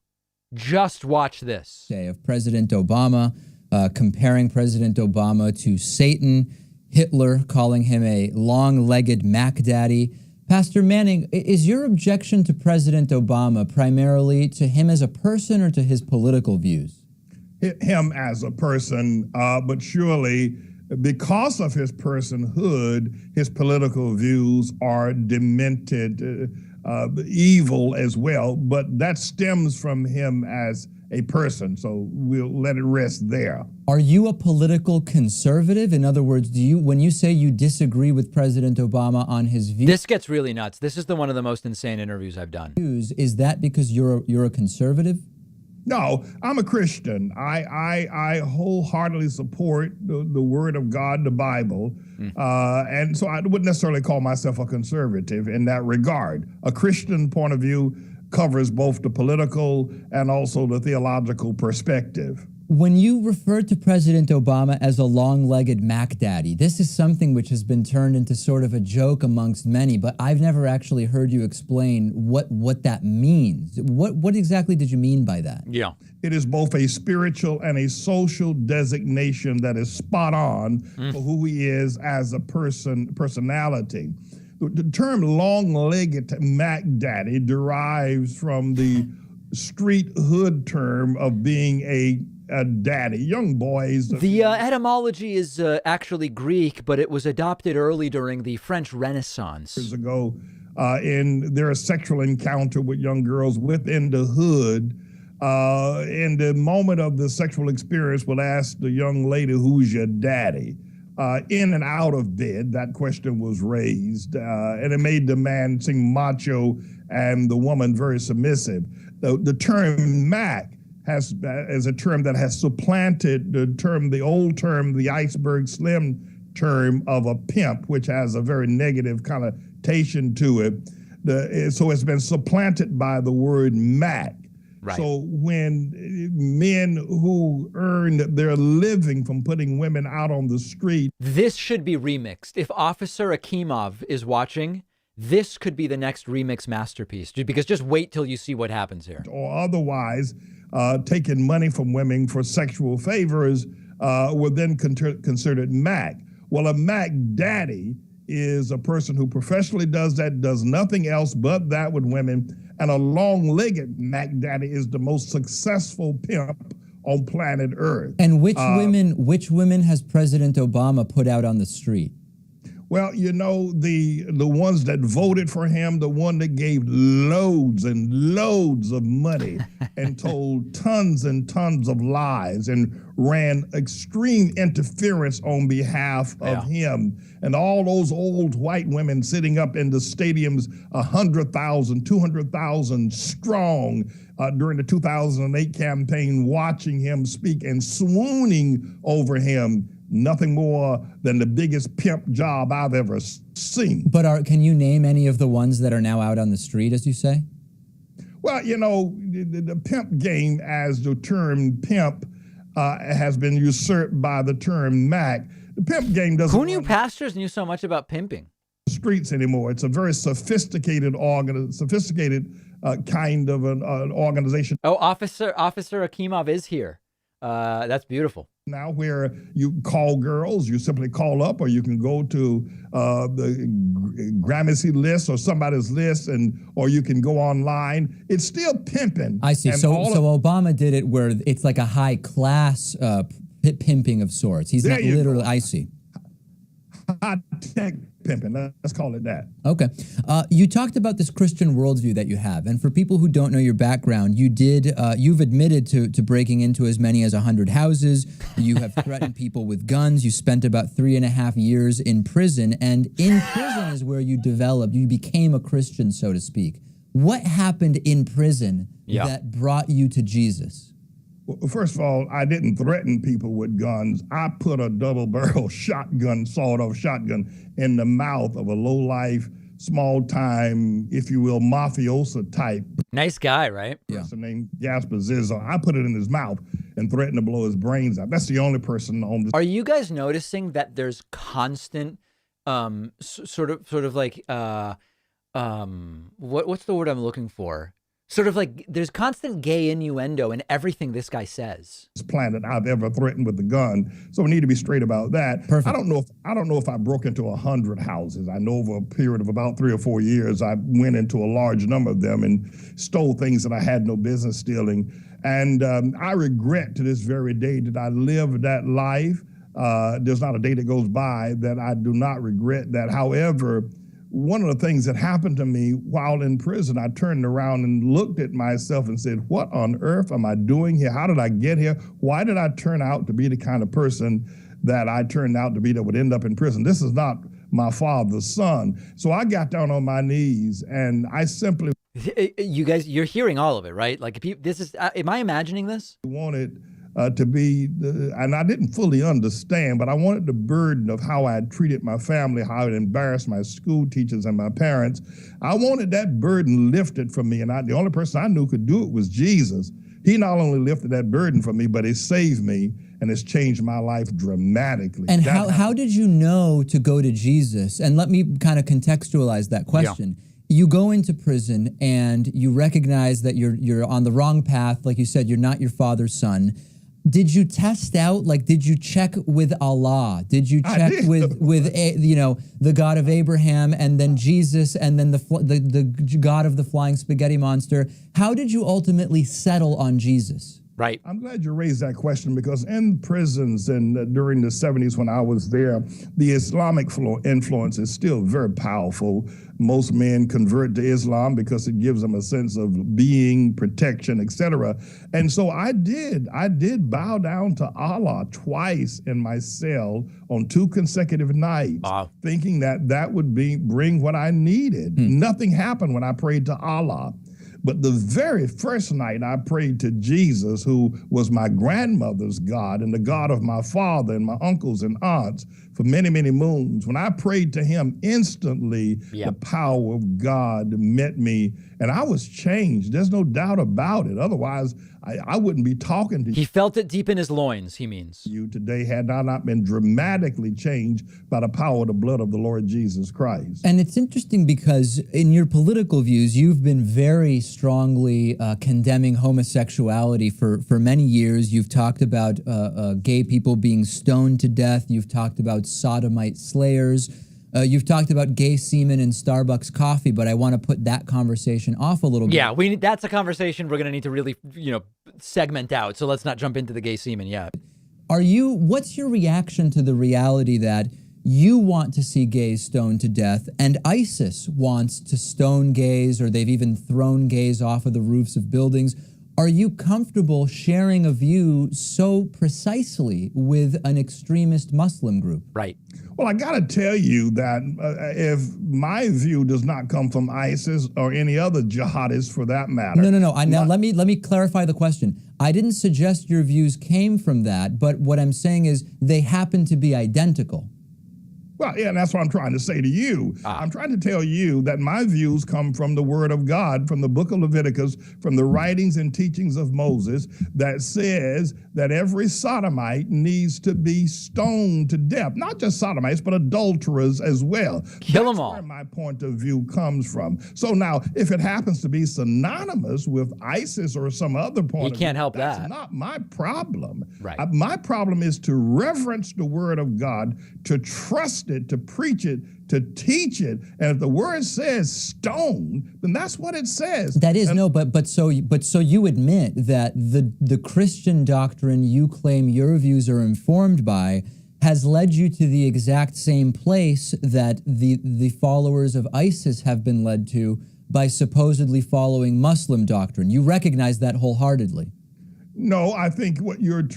just watch this. Of President Obama, comparing President Obama to Satan, Hitler, calling him a long-legged Mac Daddy. Pastor Manning, is your objection to President Obama primarily to him as a person or to his political views? Him as a person, but surely because of his personhood, his political views are demented, evil as well, but that stems from him as a person, so we'll let it rest there. Are you a political conservative? In other words, when you say you disagree with President Obama on his views... This gets really nuts. This is one of the most insane interviews I've done. Is that because you're a conservative? No, I'm a Christian. I wholeheartedly support the Word of God, the Bible, and so I wouldn't necessarily call myself a conservative in that regard. A Christian point of view covers both the political and also the theological perspective. When you refer to President Obama as a long-legged Mac Daddy, this is something which has been turned into sort of a joke amongst many, but I've never actually heard you explain what that means. What exactly did you mean by that? Yeah. It is both a spiritual and a social designation that is spot on for who he is as a personality. The term long-legged Mac Daddy derives from the street hood term of being a daddy, young boys. The etymology is actually Greek, but it was adopted early during the French Renaissance. Years ago, in their sexual encounter with young girls within the hood, in the moment of the sexual experience, will ask the young lady, "Who's your daddy?" In and out of bed, that question was raised, and it made the man seem macho and the woman very submissive. The term Mac is a term that has supplanted the old term, the iceberg slim term of a pimp, which has a very negative connotation to it. So it's been supplanted by the word Mac. Right. So when men who earn their living from putting women out on the street. This should be remixed. If Officer Akimov is watching, this could be the next remix masterpiece, because just wait till you see what happens here. Or otherwise, taking money from women for sexual favors were then considered Mac. Well, a Mac Daddy is a person who professionally does nothing else but that with women. And a long-legged Mac Daddy is the most successful pimp on planet Earth. And which women has President Obama put out on the street? Well, you know, the ones that voted for him, the one that gave loads and loads of money and told tons and tons of lies and ran extreme interference on behalf of him. And all those old white women sitting up in the stadiums, 100,000, 200,000 strong during the 2008 campaign, watching him speak and swooning over him. Nothing more than the biggest pimp job I've ever seen. But can you name any of the ones that are now out on the street, as you say? Well, you know, the pimp game, as the term pimp has been usurped by the term Mac. The pimp game doesn't. Who knew pastors knew so much about pimping? Streets anymore. It's a very sophisticated kind of an organization. Oh, Officer Akimov is here. That's beautiful. Now where you call girls, you simply call up, or you can go to the Gramercy list or somebody's list, or you can go online. It's still pimping. I see. So Obama did it where it's like a high class pimping of sorts. He's not literally. I see. High tech pimping. Let's call it that. Okay. You talked about this Christian worldview that you have, and for people who don't know your background, you've admitted to breaking into as many as 100 houses. You have threatened people with guns. You spent about 3.5 years in prison, and in prison is where you became a Christian, so to speak. What happened in prison that brought you to Jesus? Well, first of all, I didn't threaten people with guns. I put a double-barrel sawed-off shotgun in the mouth of a low-life, small-time, if you will, mafiosa type. Nice guy, right? Person named Gaetz Zizzo. I put it in his mouth and threatened to blow his brains out. That's the only person on this. Are you guys noticing that there's constant, sort of like, what's the word I'm looking for? Sort of like there's constant gay innuendo in everything this guy says. This planet I've ever threatened with a gun, so we need to be straight about that. Perfect. I don't know if I broke into 100 houses. I know over a period of about 3 or 4 years, I went into a large number of them and stole things that I had no business stealing. And I regret to this very day that I lived that life. There's not a day that goes by that I do not regret that. However, one of the things that happened to me while in prison, I turned around and looked at myself and said, what on earth am I doing here? How did I get here? Why did I turn out to be the kind of person that I turned out to be that would end up in prison? This is not my father's son. So I got down on my knees and I simply... You guys, you're hearing all of it, right? Like, this is, am I imagining this? Wanted to be, and I didn't fully understand, but I wanted the burden of how I had treated my family, how I had embarrassed my school teachers and my parents. I wanted that burden lifted from me, and the only person I knew could do it was Jesus. He not only lifted that burden from me, but he saved me, and it's changed my life dramatically. And how did you know to go to Jesus? And let me kind of contextualize that question. Yeah. You go into prison, and you recognize that you're on the wrong path. Like you said, you're not your father's son. Did you test out, like, did you check with Allah? Did you check with the God of Abraham, and then Jesus, and then the God of the flying spaghetti monster? How did you ultimately settle on Jesus? Right. I'm glad you raised that question, because in prisons and during the 70s when I was there, the Islamic influence is still very powerful. Most men convert to Islam because it gives them a sense of being, protection, etc. And so I did bow down to Allah twice in my cell on 2 consecutive nights, thinking that would bring what I needed. Nothing happened when I prayed to Allah. But the very first night I prayed to Jesus, who was my grandmother's God and the God of my father and my uncles and aunts for many, many moons. When I prayed to him, instantly the power of God met me, and I was changed. There's no doubt about it. Otherwise, I wouldn't be talking to you. He felt it deep in his loins, he means. You today had I not been dramatically changed by the power of the blood of the Lord Jesus Christ. And it's interesting because in your political views, you've been very strongly condemning homosexuality for many years. You've talked about gay people being stoned to death. You've talked about sodomite slayers. You've talked about gay semen in Starbucks coffee, but I want to put that conversation off a little bit. Yeah, that's a conversation we're going to need to really, segment out. So let's not jump into the gay semen yet. What's your reaction to the reality that you want to see gays stoned to death, and ISIS wants to stone gays, or they've even thrown gays off of the roofs of buildings? Are you comfortable sharing a view so precisely with an extremist Muslim group? Right. Well, I got to tell you that if my view does not come from ISIS or any other jihadists for that matter. No. Now let me clarify the question. I didn't suggest your views came from that, but what I'm saying is they happen to be identical. Well, yeah, and that's what I'm trying to say to you. I'm trying to tell you that my views come from the Word of God, from the book of Leviticus, from the writings and teachings of Moses that says that every sodomite needs to be stoned to death. Not just sodomites, but adulterers as well. Kill them all. That's where my point of view comes from. So now, if it happens to be synonymous with ISIS or some other point, you can't help that's that. not my problem. Right. My problem is to reverence the Word of God, to trust it, to preach it, to teach it. And if the word says stone, then that's what it says. That is, but so you admit that the Christian doctrine you claim your views are informed by has led you to the exact same place that the followers of ISIS have been led to by supposedly following Muslim doctrine. You recognize that wholeheartedly. No, I think what you're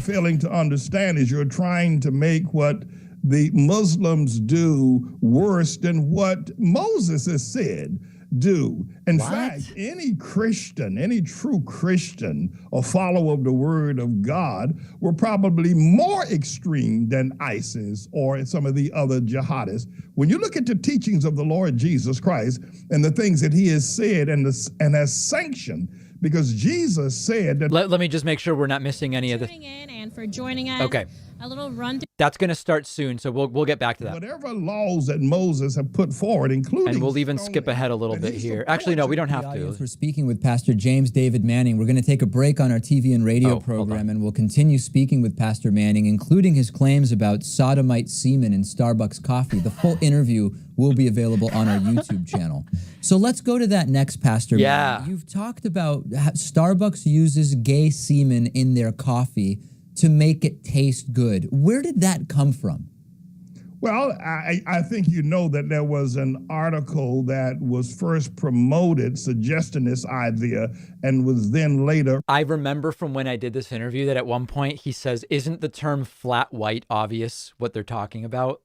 failing to understand is you're trying to make what the Muslims do worse than what Moses has said do. In fact, any Christian, any true Christian or follower of the Word of God were probably more extreme than ISIS or some of the other jihadists. When you look at the teachings of the Lord Jesus Christ and the things that he has said and has sanctioned, because Jesus said that. Let me just make sure we're not missing any of this. And for joining us. Okay. A little rundown. That's going to start soon, so we'll get back to that. Whatever laws that Moses have put forward, including. And we'll even skip ahead a little bit here. Actually, no, we don't have to. We're speaking with Pastor James David Manning. We're going to take a break on our TV and radio program, and we'll continue speaking with Pastor Manning, including his claims about sodomite semen in Starbucks coffee. The full interview will be available on our YouTube channel. So let's go to that next, Pastor Manning. You've talked about how Starbucks uses gay semen in their coffee to make it taste good. Where did that come from? Well, I think you know that there was an article that was first promoted suggesting this idea and was then later. I remember from when I did this interview that at one point he says, isn't the term flat white obvious what they're talking about?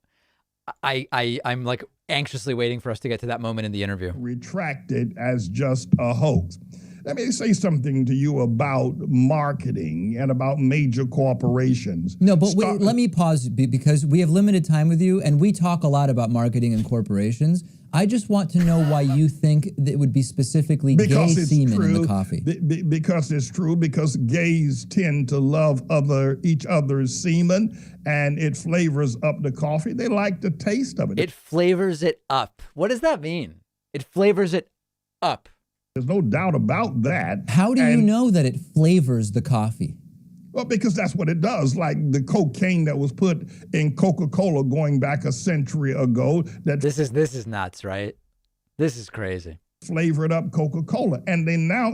I'm like anxiously waiting for us to get to that moment in the interview. Retracted as just a hoax. Let me say something to you about marketing and about major corporations. No, but wait, let me pause because we have limited time with you and we talk a lot about marketing and corporations. I just want to know why you think that it would be specifically gay semen in the coffee. Because it's true, because gays tend to love each other's semen and it flavors up the coffee. They like the taste of it. It flavors it up. What does that mean? It flavors it up. There's no doubt about that. How do you know that it flavors the coffee? Well, because that's what it does. Like the cocaine that was put in Coca-Cola going back a century ago. This is nuts, right? This is crazy. Flavored up Coca-Cola. And they now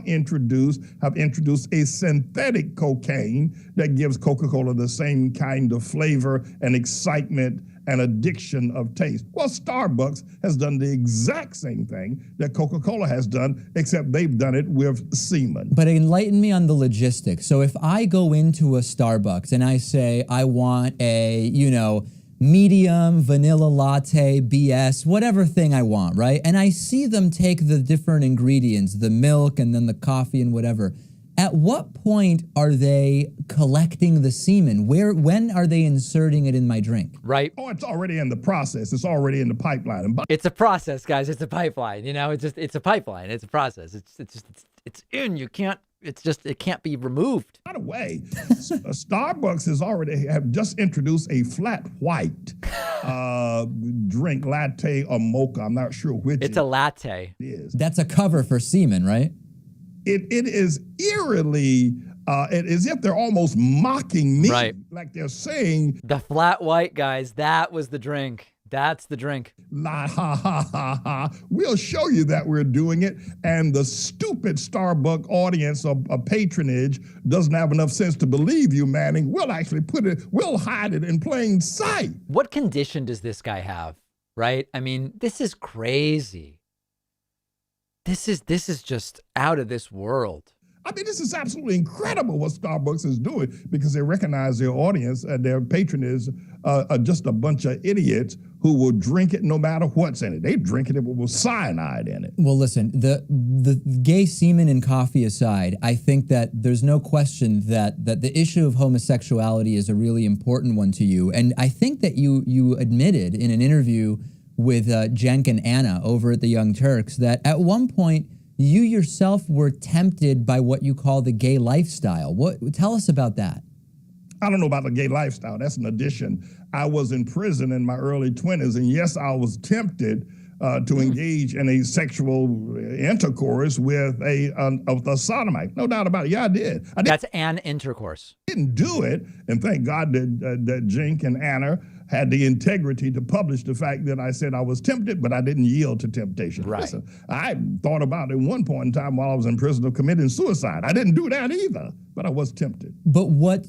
have introduced a synthetic cocaine that gives Coca-Cola the same kind of flavor and excitement and addiction of taste. Well, Starbucks has done the exact same thing that Coca-Cola has done, except they've done it with semen. But enlighten me on the logistics. So if I go into a Starbucks and I say, I want a, medium vanilla latte, BS, whatever thing I want, right? And I see them take the different ingredients, the milk and then the coffee and whatever. At what point are they collecting the semen? When are they inserting it in my drink? Right. Oh, it's already in the process. It's already in the pipeline. It's a process, guys. It's a pipeline. It's a pipeline. It's a process. It's in. You can't. It can't be removed. By the way, Starbucks have just introduced a flat white drink, latte or mocha. I'm not sure which. It's a latte. It is. That's a cover for semen, right? It is eerily, as if they're almost mocking me. Right. Like they're saying. The flat white, guys, that was the drink. That's the drink. La ha ha ha ha. We'll show you that we're doing it. And the stupid Starbucks audience of patronage doesn't have enough sense to believe you, Manning. We'll actually we'll hide it in plain sight. What condition does this guy have? Right? I mean, this is crazy. This is just out of this world. I mean, this is absolutely incredible what Starbucks is doing because they recognize their audience and their patrons are just a bunch of idiots who will drink it no matter what's in it. They drink it with cyanide in it. Well, listen, the gay semen in coffee aside, I think that there's no question that the issue of homosexuality is a really important one to you. And I think that you admitted in an interview with Cenk and Anna over at the Young Turks that at one point you yourself were tempted by what you call the gay lifestyle. Tell us about that. I don't know about the gay lifestyle. That's an addition. I was in prison in my early 20s, and yes, I was tempted to engage in a sexual intercourse with a sodomite. No doubt about it. Yeah, I did. That's an intercourse. Didn't do it, and thank God that Cenk and Anna had the integrity to publish the fact that I said I was tempted, but I didn't yield to temptation. Right. Listen, I thought about at one point in time while I was in prison of committing suicide. I didn't do that either, but I was tempted. But what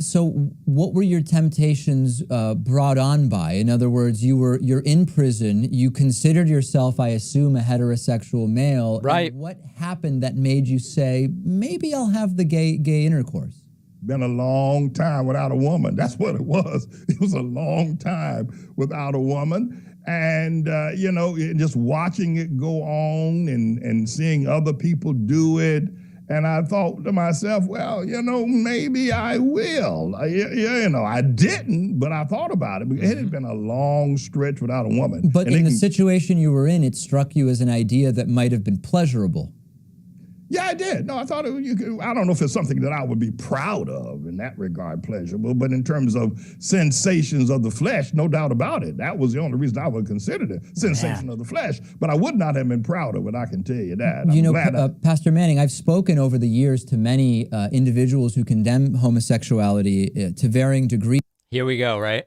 were your temptations brought on by? In other words, you're in prison, you considered yourself, I assume, a heterosexual male. Right. And what happened that made you say, maybe I'll have the gay intercourse? Been a long time without a woman. That's what it was. It was a long time without a woman. And, just watching it go on and seeing other people do it. And I thought to myself, well, maybe I will. I didn't, but I thought about it. It had been a long stretch without a woman. But in the situation you were in, it struck you as an idea that might have been pleasurable. Yeah, I did. No, I thought I don't know if it's something that I would be proud of in that regard, pleasurable, but in terms of sensations of the flesh, no doubt about it. That was the only reason I would consider it, sensation of the flesh. But I would not have been proud of it, I can tell you that. Pastor Manning, I've spoken over the years to many individuals who condemn homosexuality to varying degrees. Here we go, right?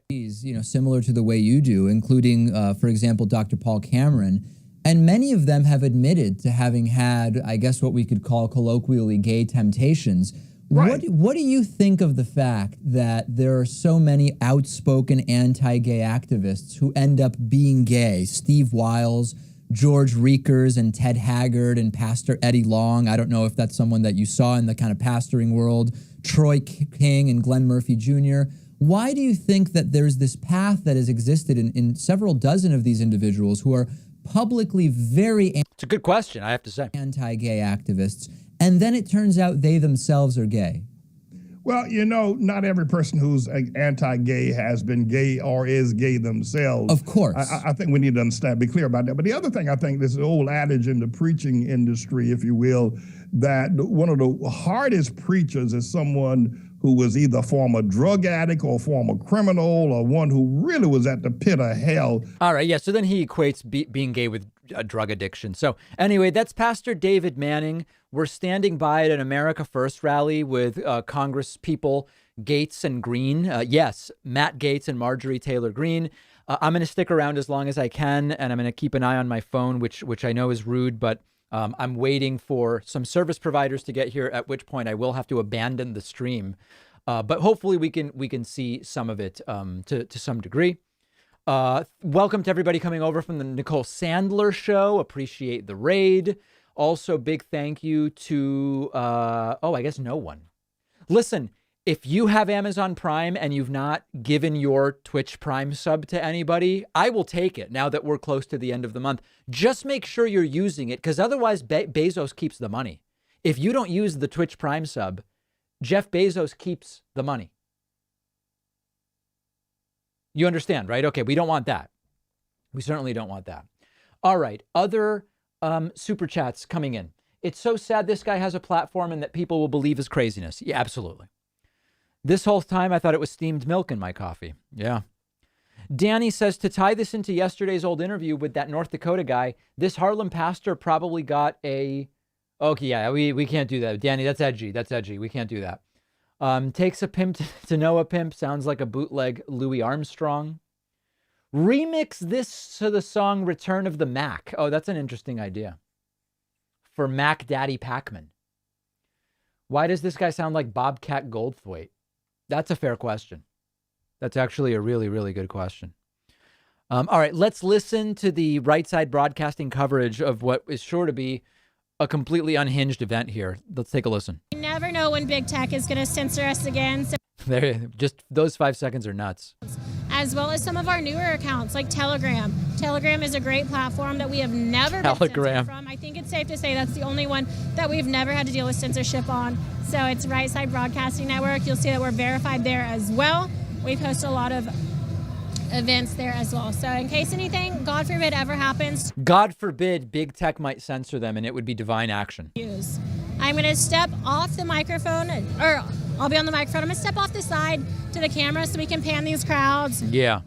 Similar to the way you do, including, for example, Dr. Paul Cameron. And many of them have admitted to having had, I guess, what we could call colloquially gay temptations. Right. What do you think of the fact that there are so many outspoken anti-gay activists who end up being gay? Steve Wiles, George Riekers, and Ted Haggard, and Pastor Eddie Long. I don't know if that's someone that you saw in the kind of pastoring world. Troy King and Glenn Murphy Jr. Why do you think that there's this path that has existed in several dozen of these individuals who are publicly it's a good question, I have to say. Anti-gay activists, and then it turns out they themselves are gay? Well, not every person who's anti-gay has been gay or is gay themselves. Of course. I think we need to be clear about that. But the other thing I think, this old adage in the preaching industry, if you will, that one of the hardest preachers is someone who was either a former drug addict or a former criminal or one who really was at the pit of hell. All right, yeah, so then he equates being gay with drug addiction. So anyway, that's Pastor David Manning. We're standing by at an America First rally with Congress people Gaetz and Greene. Yes, Matt Gaetz and Marjorie Taylor Greene. I'm going to stick around as long as I can, and I'm going to keep an eye on my phone, which I know is rude, but I'm waiting for some service providers to get here, at which point I will have to abandon the stream. But hopefully we can see some of it to some degree. Welcome to everybody coming over from the Nicole Sandler Show. Appreciate the raid. Also, big thank you to, I guess no one. Listen, if you have Amazon Prime and you've not given your Twitch Prime sub to anybody, I will take it now that we're close to the end of the month. Just make sure you're using it, because otherwise Bezos keeps the money. If you don't use the Twitch Prime sub, Jeff Bezos keeps the money. You understand, right? Okay, we don't want that. We certainly don't want that. All right, other super chats coming in. It's so sad this guy has a platform and that people will believe his craziness. Yeah, absolutely. This whole time, I thought it was steamed milk in my coffee. Yeah. Danny says, to tie this into yesterday's old interview with that North Dakota guy, this Harlem pastor probably got a... Okay, yeah, we can't do that. Danny, that's edgy. That's edgy. We can't do that. Takes a pimp to know a pimp. Sounds like a bootleg Louis Armstrong. Remix this to the song Return of the Mac. Oh, that's an interesting idea. For Mac Daddy Pac-Man. Why does this guy sound like Bobcat Goldthwait? That's a fair question. That's actually a really, really good question. All right, let's listen to the Right Side Broadcasting coverage of what is sure to be a completely unhinged event here. Let's take a listen. I never know when big tech is going to censor us again. So There, just those 5 seconds are nuts. as well as some of our newer accounts like Telegram. Telegram is a great platform that we have never been censored from. I think it's safe to say that's the only one that we've never had to deal with censorship on. So it's Right Side Broadcasting Network. You'll see that we're verified there as well. We post a lot of events there as well. So in case anything, God forbid, ever happens, God forbid big tech might censor them and it would be divine action. I'm going to step off the microphone, or I'll be on the microphone. I'm going to step off the side to the camera so we can pan these crowds. Yeah.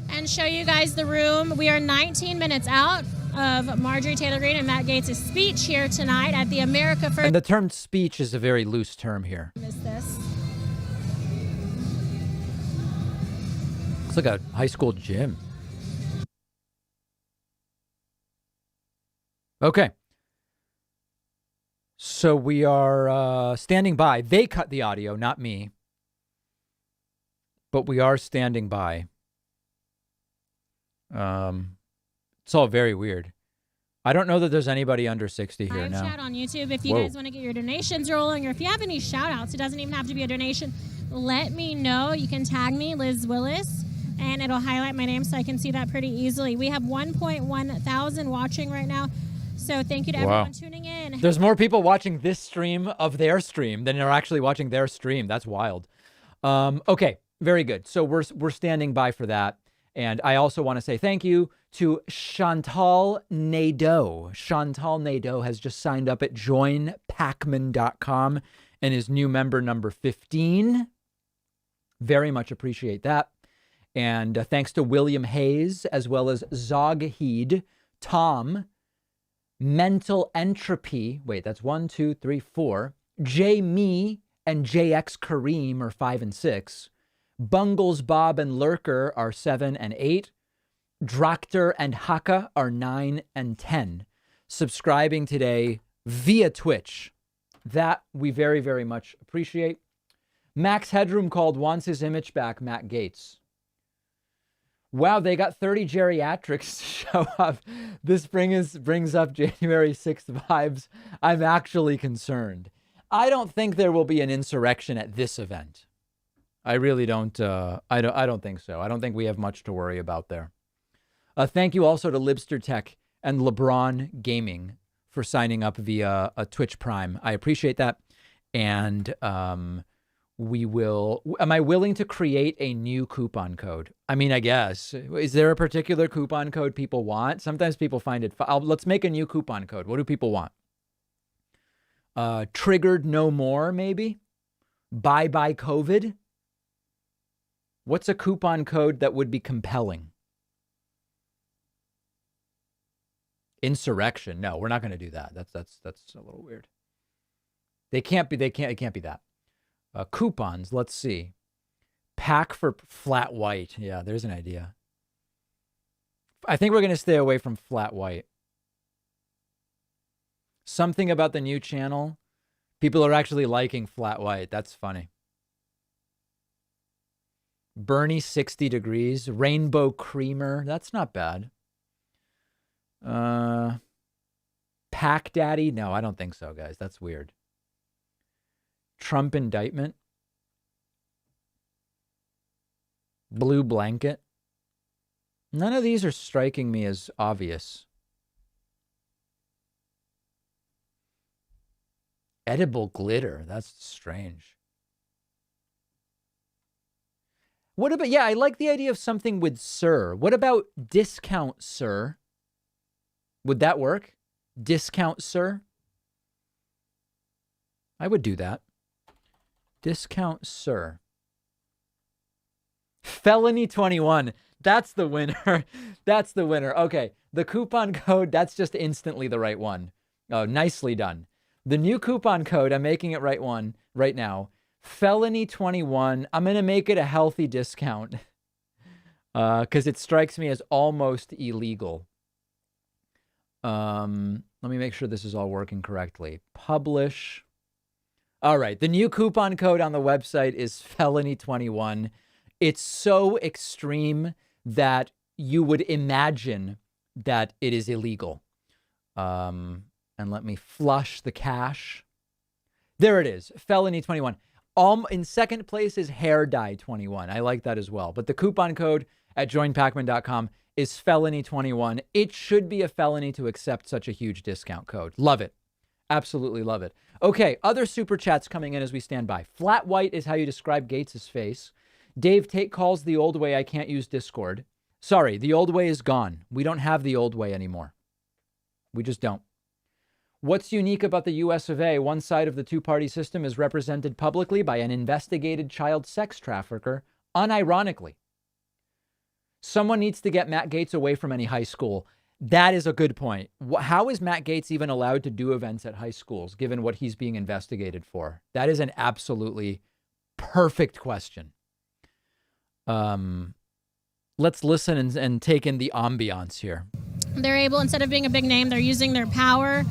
And show you guys the room. We are 19 minutes out of Marjorie Taylor Greene and Matt Gaetz' speech here tonight at the America First. And the term speech is a very loose term here. Is this? It's like a high school gym. Okay. So we are standing by. They cut the audio, not me. But we are standing by. It's all very weird. I don't know that there's anybody under 60 here Live now. chat on YouTube if you guys want to get your donations rolling, or if you have any shout outs, it doesn't even have to be a donation. Let me know. You can tag me, Liz Willis, and it'll highlight my name so I can see that pretty easily. We have 1.1 thousand watching right now. So thank you to everyone tuning in. There's more people watching this stream of their stream than are actually watching their stream. That's wild. Okay, very good. So we're standing by for that. And I also want to say thank you to Chantal Nadeau. Chantal Nadeau has just signed up at joinpacman.com and is new member number 15. Very much appreciate that. And thanks to William Hayes, as well as Zogheed, Tom, Mental Entropy. Wait, that's 1, 2, 3, 4. J Me and JX Kareem are 5 and 6. Bungles, Bob, and Lurker are 7 and 8. Drakter and Haka are 9 and 10. Subscribing today via Twitch. That we very, very much appreciate. Max Headroom called, wants his image back, Matt Gaetz. Wow, they got 30 geriatrics to show up. This brings up January 6th vibes. I'm actually concerned. I don't think there will be an insurrection at this event. I really don't. I don't think so. I don't think we have much to worry about there. Thank you also to Libster Tech and LeBron Gaming for signing up via a Twitch Prime. I appreciate that. And we will. Am I willing to create a new coupon code? I mean, I guess. Is there a particular coupon code people want? Sometimes people find it. Let's make a new coupon code. What do people want? Triggered no more, maybe. Bye bye COVID. What's a coupon code that would be compelling? Insurrection. No, we're not going to do that. That's a little weird. It can't be that. Coupons. Let's see. Pack for flat white. Yeah, there's an idea. I think we're going to stay away from flat white. Something about the new channel. People are actually liking flat white. That's funny. Bernie 60 degrees. Rainbow creamer. That's not bad. Pack Daddy? No, I don't think so, guys. That's weird. Trump indictment. Blue blanket. None of these are striking me as obvious. Edible glitter. That's strange. What about, I like the idea of something with sir. What about discount sir? Would that work? Discount sir? I would do that. Discount sir. Felony 21. That's the winner. That's the winner. Okay. The coupon code, that's just instantly the right one. Oh, nicely done. The new coupon code, I'm making it right now. Felony 21. I'm going to make it a healthy discount because it strikes me as almost illegal. Let me make sure this is all working correctly. Publish. All right. The new coupon code on the website is Felony 21. It's so extreme that you would imagine that it is illegal. And let me flush the cache. There it is. Felony 21. In second place is hair dye 21. I like that as well. But the coupon code at joinpacman.com is felony 21. It should be a felony to accept such a huge discount code. Love it. Absolutely love it. Okay, other super chats coming in as we stand by. Flat white is how you describe Gaetz's face. Dave, take calls the old way. I can't use Discord. Sorry, the old way is gone. We don't have the old way anymore. We just don't. What's unique about the US of A? One side of the two-party system is represented publicly by an investigated child sex trafficker, unironically. Someone needs to get Matt Gaetz away from any high school. That is a good point. How is Matt Gaetz even allowed to do events at high schools, given what he's being investigated for? That is an absolutely perfect question. Let's listen and take in the ambiance here. They're able, instead of being a big name, they're using their power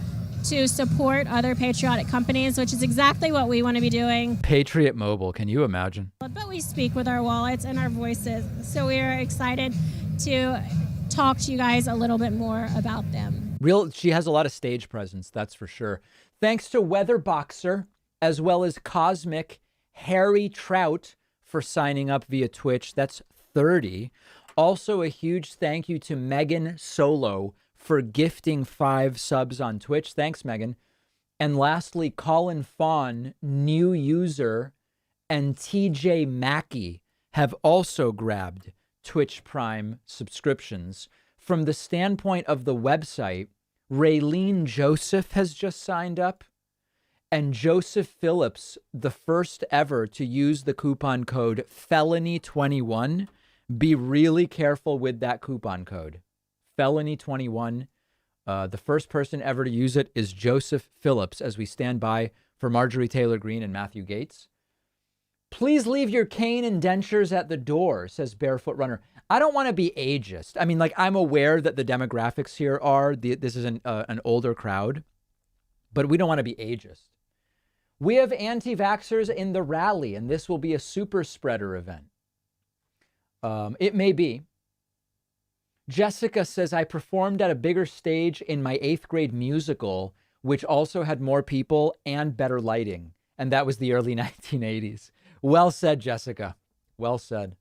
to support other patriotic companies, which is exactly what we want to be doing. Patriot Mobile, can you imagine? But we speak with our wallets and our voices, so we are excited to talk to you guys a little bit more about them. She has a lot of stage presence, that's for sure. Thanks to Weather Boxer, as well as Cosmic Harry Trout for signing up via Twitch. That's 30. Also, a huge thank you to Megan Solo for gifting 5 subs on Twitch. Thanks, Megan. And lastly, Colin Fawn, new user, and TJ Mackey have also grabbed Twitch Prime subscriptions. From the standpoint of the website, Raylene Joseph has just signed up, and Joseph Phillips, the first ever to use the coupon code felony21. Be really careful with that coupon code. Felony21. The first person ever to use it is Joseph Phillips, as we stand by for Marjorie Taylor Greene and Matthew Gaetz. Please leave your cane and dentures at the door, says Barefoot Runner. I don't want to be ageist. I mean, like, I'm aware that the demographics here are, this is an older crowd, but we don't want to be ageist. We have anti-vaxxers in the rally, and this will be a super spreader event. It may be. Jessica says, I performed at a bigger stage in my 8th grade musical, which also had more people and better lighting. And that was the early 1980s. Well said, Jessica. Well said.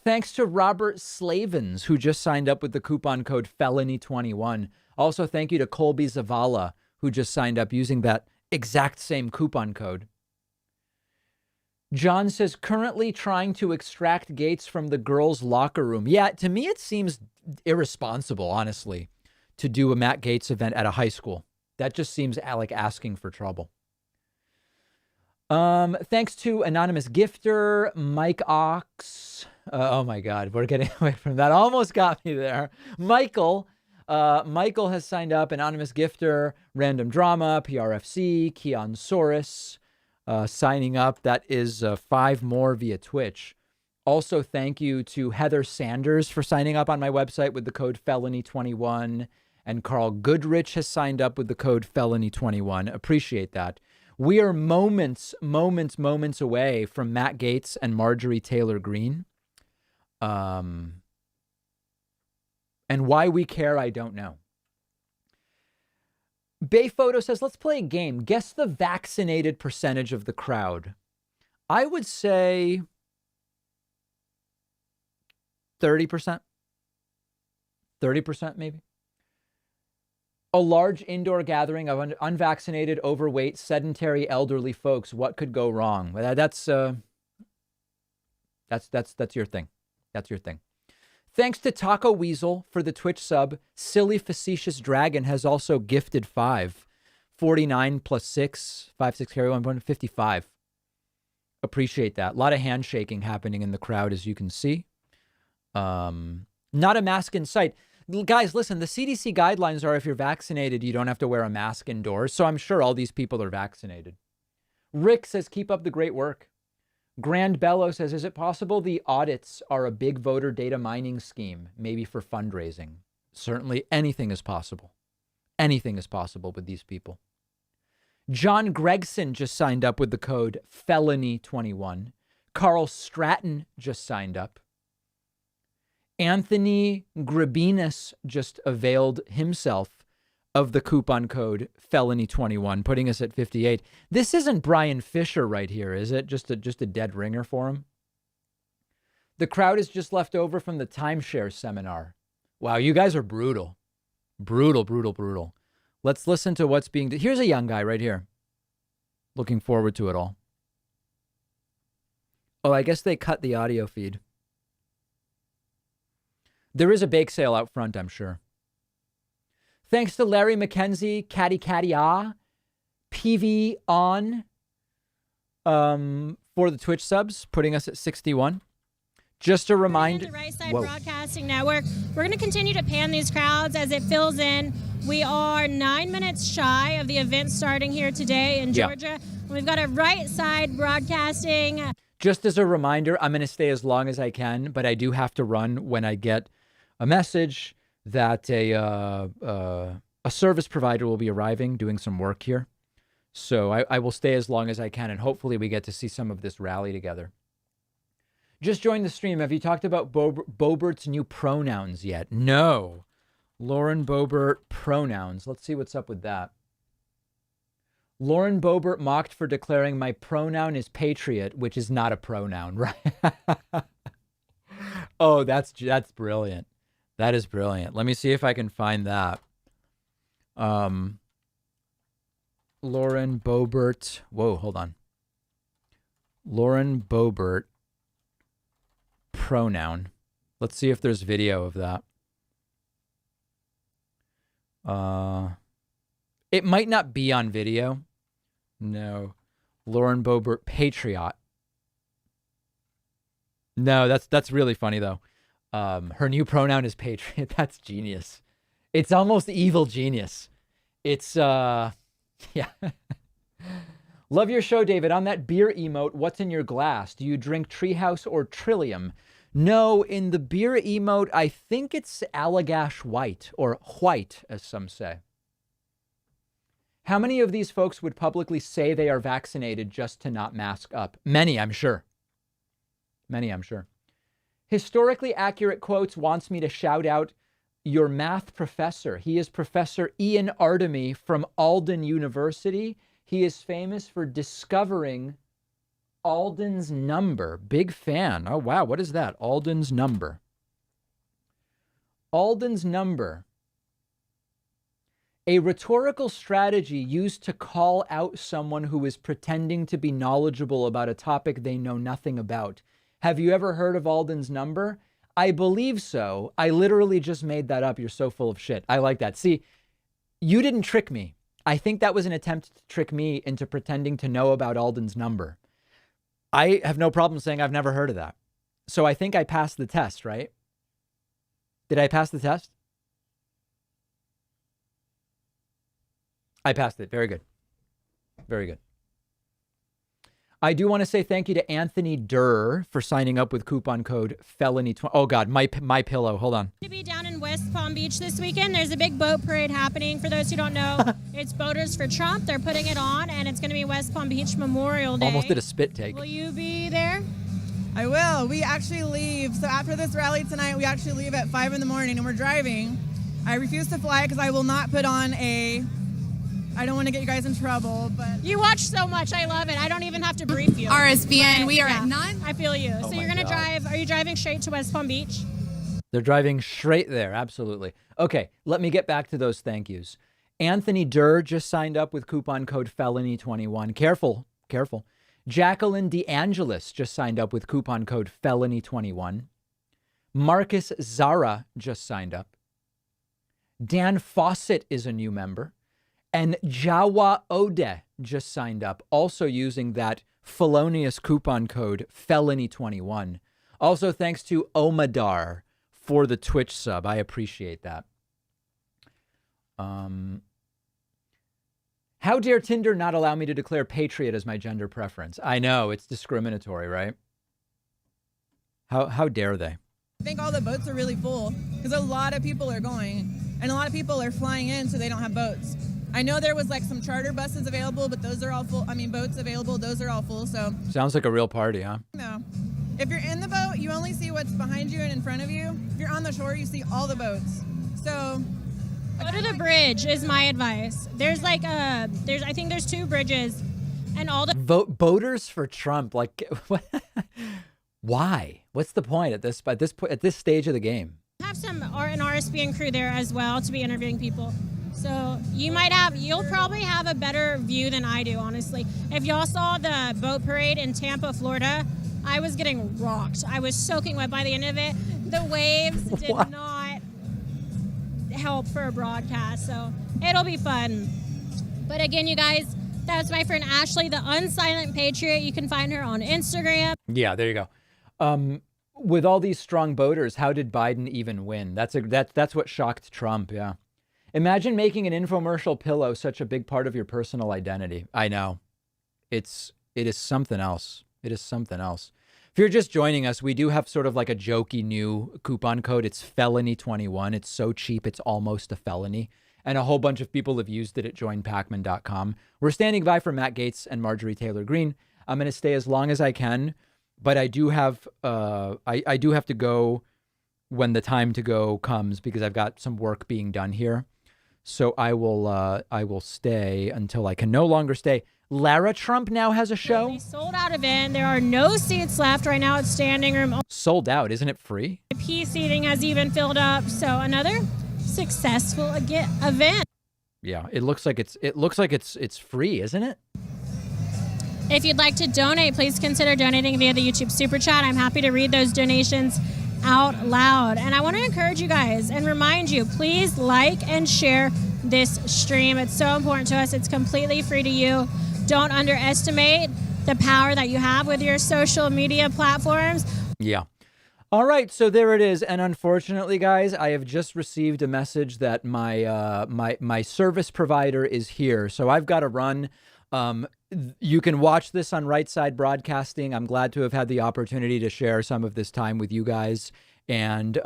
Thanks to Robert Slavens, who just signed up with the coupon code felony21. Also, thank you to Colby Zavala, who just signed up using that exact same coupon code. John says, currently trying to extract Gaetz from the girls' locker room. Yeah, to me, it seems irresponsible, honestly, to do a Matt Gaetz event at a high school. That just seems like asking for trouble. Thanks to Anonymous Gifter, Mike Ox. Oh my God, we're getting away from that. Almost got me there. Michael has signed up. Anonymous Gifter, Random Drama, PRFC, Keon Saurus, signing up. That is 5 more via Twitch. Also, thank you to Heather Sanders for signing up on my website with the code felony21. And Carl Goodrich has signed up with the code felony21. Appreciate that. We are moments away from Matt Gaetz and Marjorie Taylor Greene. And why we care, I don't know. Bay Photo says, let's play a game. Guess the vaccinated percentage of the crowd. I would say 30%. 30% maybe. A large indoor gathering of unvaccinated, overweight, sedentary, elderly folks. What could go wrong? That's your thing. That's your thing. Thanks to Taco Weasel for the Twitch sub. Silly Facetious Dragon has also gifted 5. 49 plus 6. 5, 6, carry 1, 55. Appreciate that. A lot of handshaking happening in the crowd, as you can see. Not a mask in sight. Guys, listen, the CDC guidelines are if you're vaccinated, you don't have to wear a mask indoors. So I'm sure all these people are vaccinated. Rick says, keep up the great work. Grand Bello says, is it possible the audits are a big voter data mining scheme, maybe for fundraising? Certainly anything is possible. Anything is possible with these people. John Gregson just signed up with the code felony21. Carl Stratton just signed up. Anthony Grabinus just availed himself of the coupon code felony21, putting us at 58. This isn't Brian Fisher right here, is it? Just a dead ringer for him. The crowd is just left over from the timeshare seminar. Wow, you guys are brutal. Brutal, brutal, brutal. Let's listen to what's being... Here's a young guy right here. Looking forward to it all. Oh, I guess they cut the audio feed. There is a bake sale out front, I'm sure. Thanks to Larry McKenzie, Caddy PV on for the Twitch subs, putting us at 61. Just a reminder. The Right Side Broadcasting Network. We're going to continue to pan these crowds as it fills in. We are 9 minutes shy of the event starting here today in Georgia. We've got a Right Side Broadcasting. Just as a reminder, I'm going to stay as long as I can, but I do have to run when I get a message that a service provider will be arriving, doing some work here. So I will stay as long as I can, and hopefully we get to see some of this rally together. Just joined the stream. Have you talked about Boebert's new pronouns yet? No. Lauren Boebert pronouns. Let's see what's up with that. Lauren Boebert mocked for declaring my pronoun is patriot, which is not a pronoun, right? Oh, that's brilliant. That is brilliant. Let me see if I can find that. Lauren Boebert. Whoa, hold on. Lauren Boebert pronoun. Let's see if there's video of that. It might not be on video. No. Lauren Boebert patriot. No, that's really funny though. Her new pronoun is patriot. That's genius. It's almost evil genius. It's yeah. Love your show, David. On that beer emote, what's in your glass? Do you drink Treehouse or Trillium? No, in the beer emote, I think it's Allagash White, or White, as some say. How many of these folks would publicly say they are vaccinated just to not mask up? Many, I'm sure. Many, I'm sure. Historically Accurate Quotes wants me to shout out your math professor. He is Professor Ian Artemy from Alden University. He is famous for discovering Alden's number. Big fan. Oh, wow. What is that? Alden's number. Alden's number. A rhetorical strategy used to call out someone who is pretending to be knowledgeable about a topic they know nothing about. Have you ever heard of Alden's number? I believe so. I literally just made that up. You're so full of shit. I like that. See, you didn't trick me. I think that was an attempt to trick me into pretending to know about Alden's number. I have no problem saying I've never heard of that. So I think I passed the test, right? Did I pass the test? I passed it. Very good. Very good. I do want to say thank you to Anthony Durr for signing up with coupon code felony20. Oh God, my pillow. Hold on. To be down in West Palm Beach this weekend. There's a big boat parade happening. For those who don't know, it's Boaters for Trump. They're putting it on, and it's going to be West Palm Beach Memorial Day. Almost did a spit take. Will you be there? I will. We actually leave. So after this rally tonight, we actually leave at 5 in the morning, and we're driving. I refuse to fly because I will not put on I don't want to get you guys in trouble, but... You watch so much. I love it. I don't even have to brief you. RSBN, but, we are at 9. I feel you. Oh so you're going to drive... Are you driving straight to West Palm Beach? They're driving straight there. Absolutely. Okay, let me get back to those thank yous. Anthony Durr just signed up with coupon code felony21. Careful, careful. Jacqueline DeAngelis just signed up with coupon code felony21. Marcus Zara just signed up. Dan Fawcett is a new member. And Jawa Ode just signed up, also using that felonious coupon code felony21. Also, thanks to Omadar for the Twitch sub. I appreciate that. How dare Tinder not allow me to declare patriot as my gender preference? I know, it's discriminatory, right? How dare they? I think all the boats are really full because a lot of people are going, and a lot of people are flying in, so they don't have boats. I know there was like some charter buses available, but those are all full. I mean, boats available, those are all full. So sounds like a real party, huh? No. If you're in the boat, you only see what's behind you and in front of you. If you're on the shore, you see all the boats. So Go to the bridge is my advice. There's like I think there's 2 bridges, and all the voters for Trump. Like, why? What's the point at this stage of the game? Have an RSBN crew there as well to be interviewing people. So you'll probably have a better view than I do, honestly. If y'all saw the boat parade in Tampa, Florida, I was getting rocked. I was soaking wet by the end of it. The waves did not help for a broadcast, so it'll be fun. But again, you guys, that's my friend Ashley, the Unsilent Patriot. You can find her on Instagram. Yeah, there you go. With all these strong voters, how did Biden even win? That's what shocked Trump. Yeah. Imagine making an infomercial pillow such a big part of your personal identity. I know. It is something else. It is something else. If you're just joining us, we do have sort of like a jokey new coupon code. It's felony21. It's so cheap, it's almost a felony. And a whole bunch of people have used it at joinpacman.com. We're standing by for Matt Gaetz and Marjorie Taylor Greene. I'm going to stay as long as I can, but I do have I do have to go when the time to go comes because I've got some work being done here. So I will stay until I can no longer stay. Lara Trump now has a show. We sold out event. There are no seats left right now. It's standing room. Sold out. Isn't it free? The P seating has even filled up. So another successful event. Yeah, it looks like it's free, isn't it? If you'd like to donate, please consider donating via the YouTube Super Chat. I'm happy to read those donations out loud. And I want to encourage you guys and remind you, please like and share this stream. It's so important to us. It's completely free to you. Don't underestimate the power that you have with your social media platforms. Yeah. All right, so there it is. And unfortunately, guys, I have just received a message that my service provider is here. So I've got to run. You can watch this on Right Side Broadcasting. I'm glad to have had the opportunity to share some of this time with you guys. And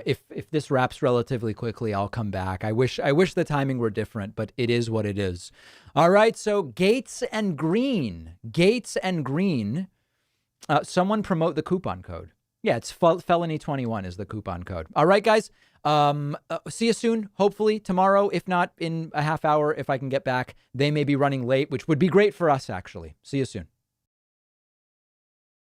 if this wraps relatively quickly, I'll come back. I wish the timing were different, but it is what it is. All right, so Gaetz and Greene. Someone promote the coupon code. Yeah, it's felony21 is the coupon code. All right, guys. See you soon. Hopefully tomorrow, if not in a half hour, if I can get back. They may be running late, which would be great for us, actually. See you soon.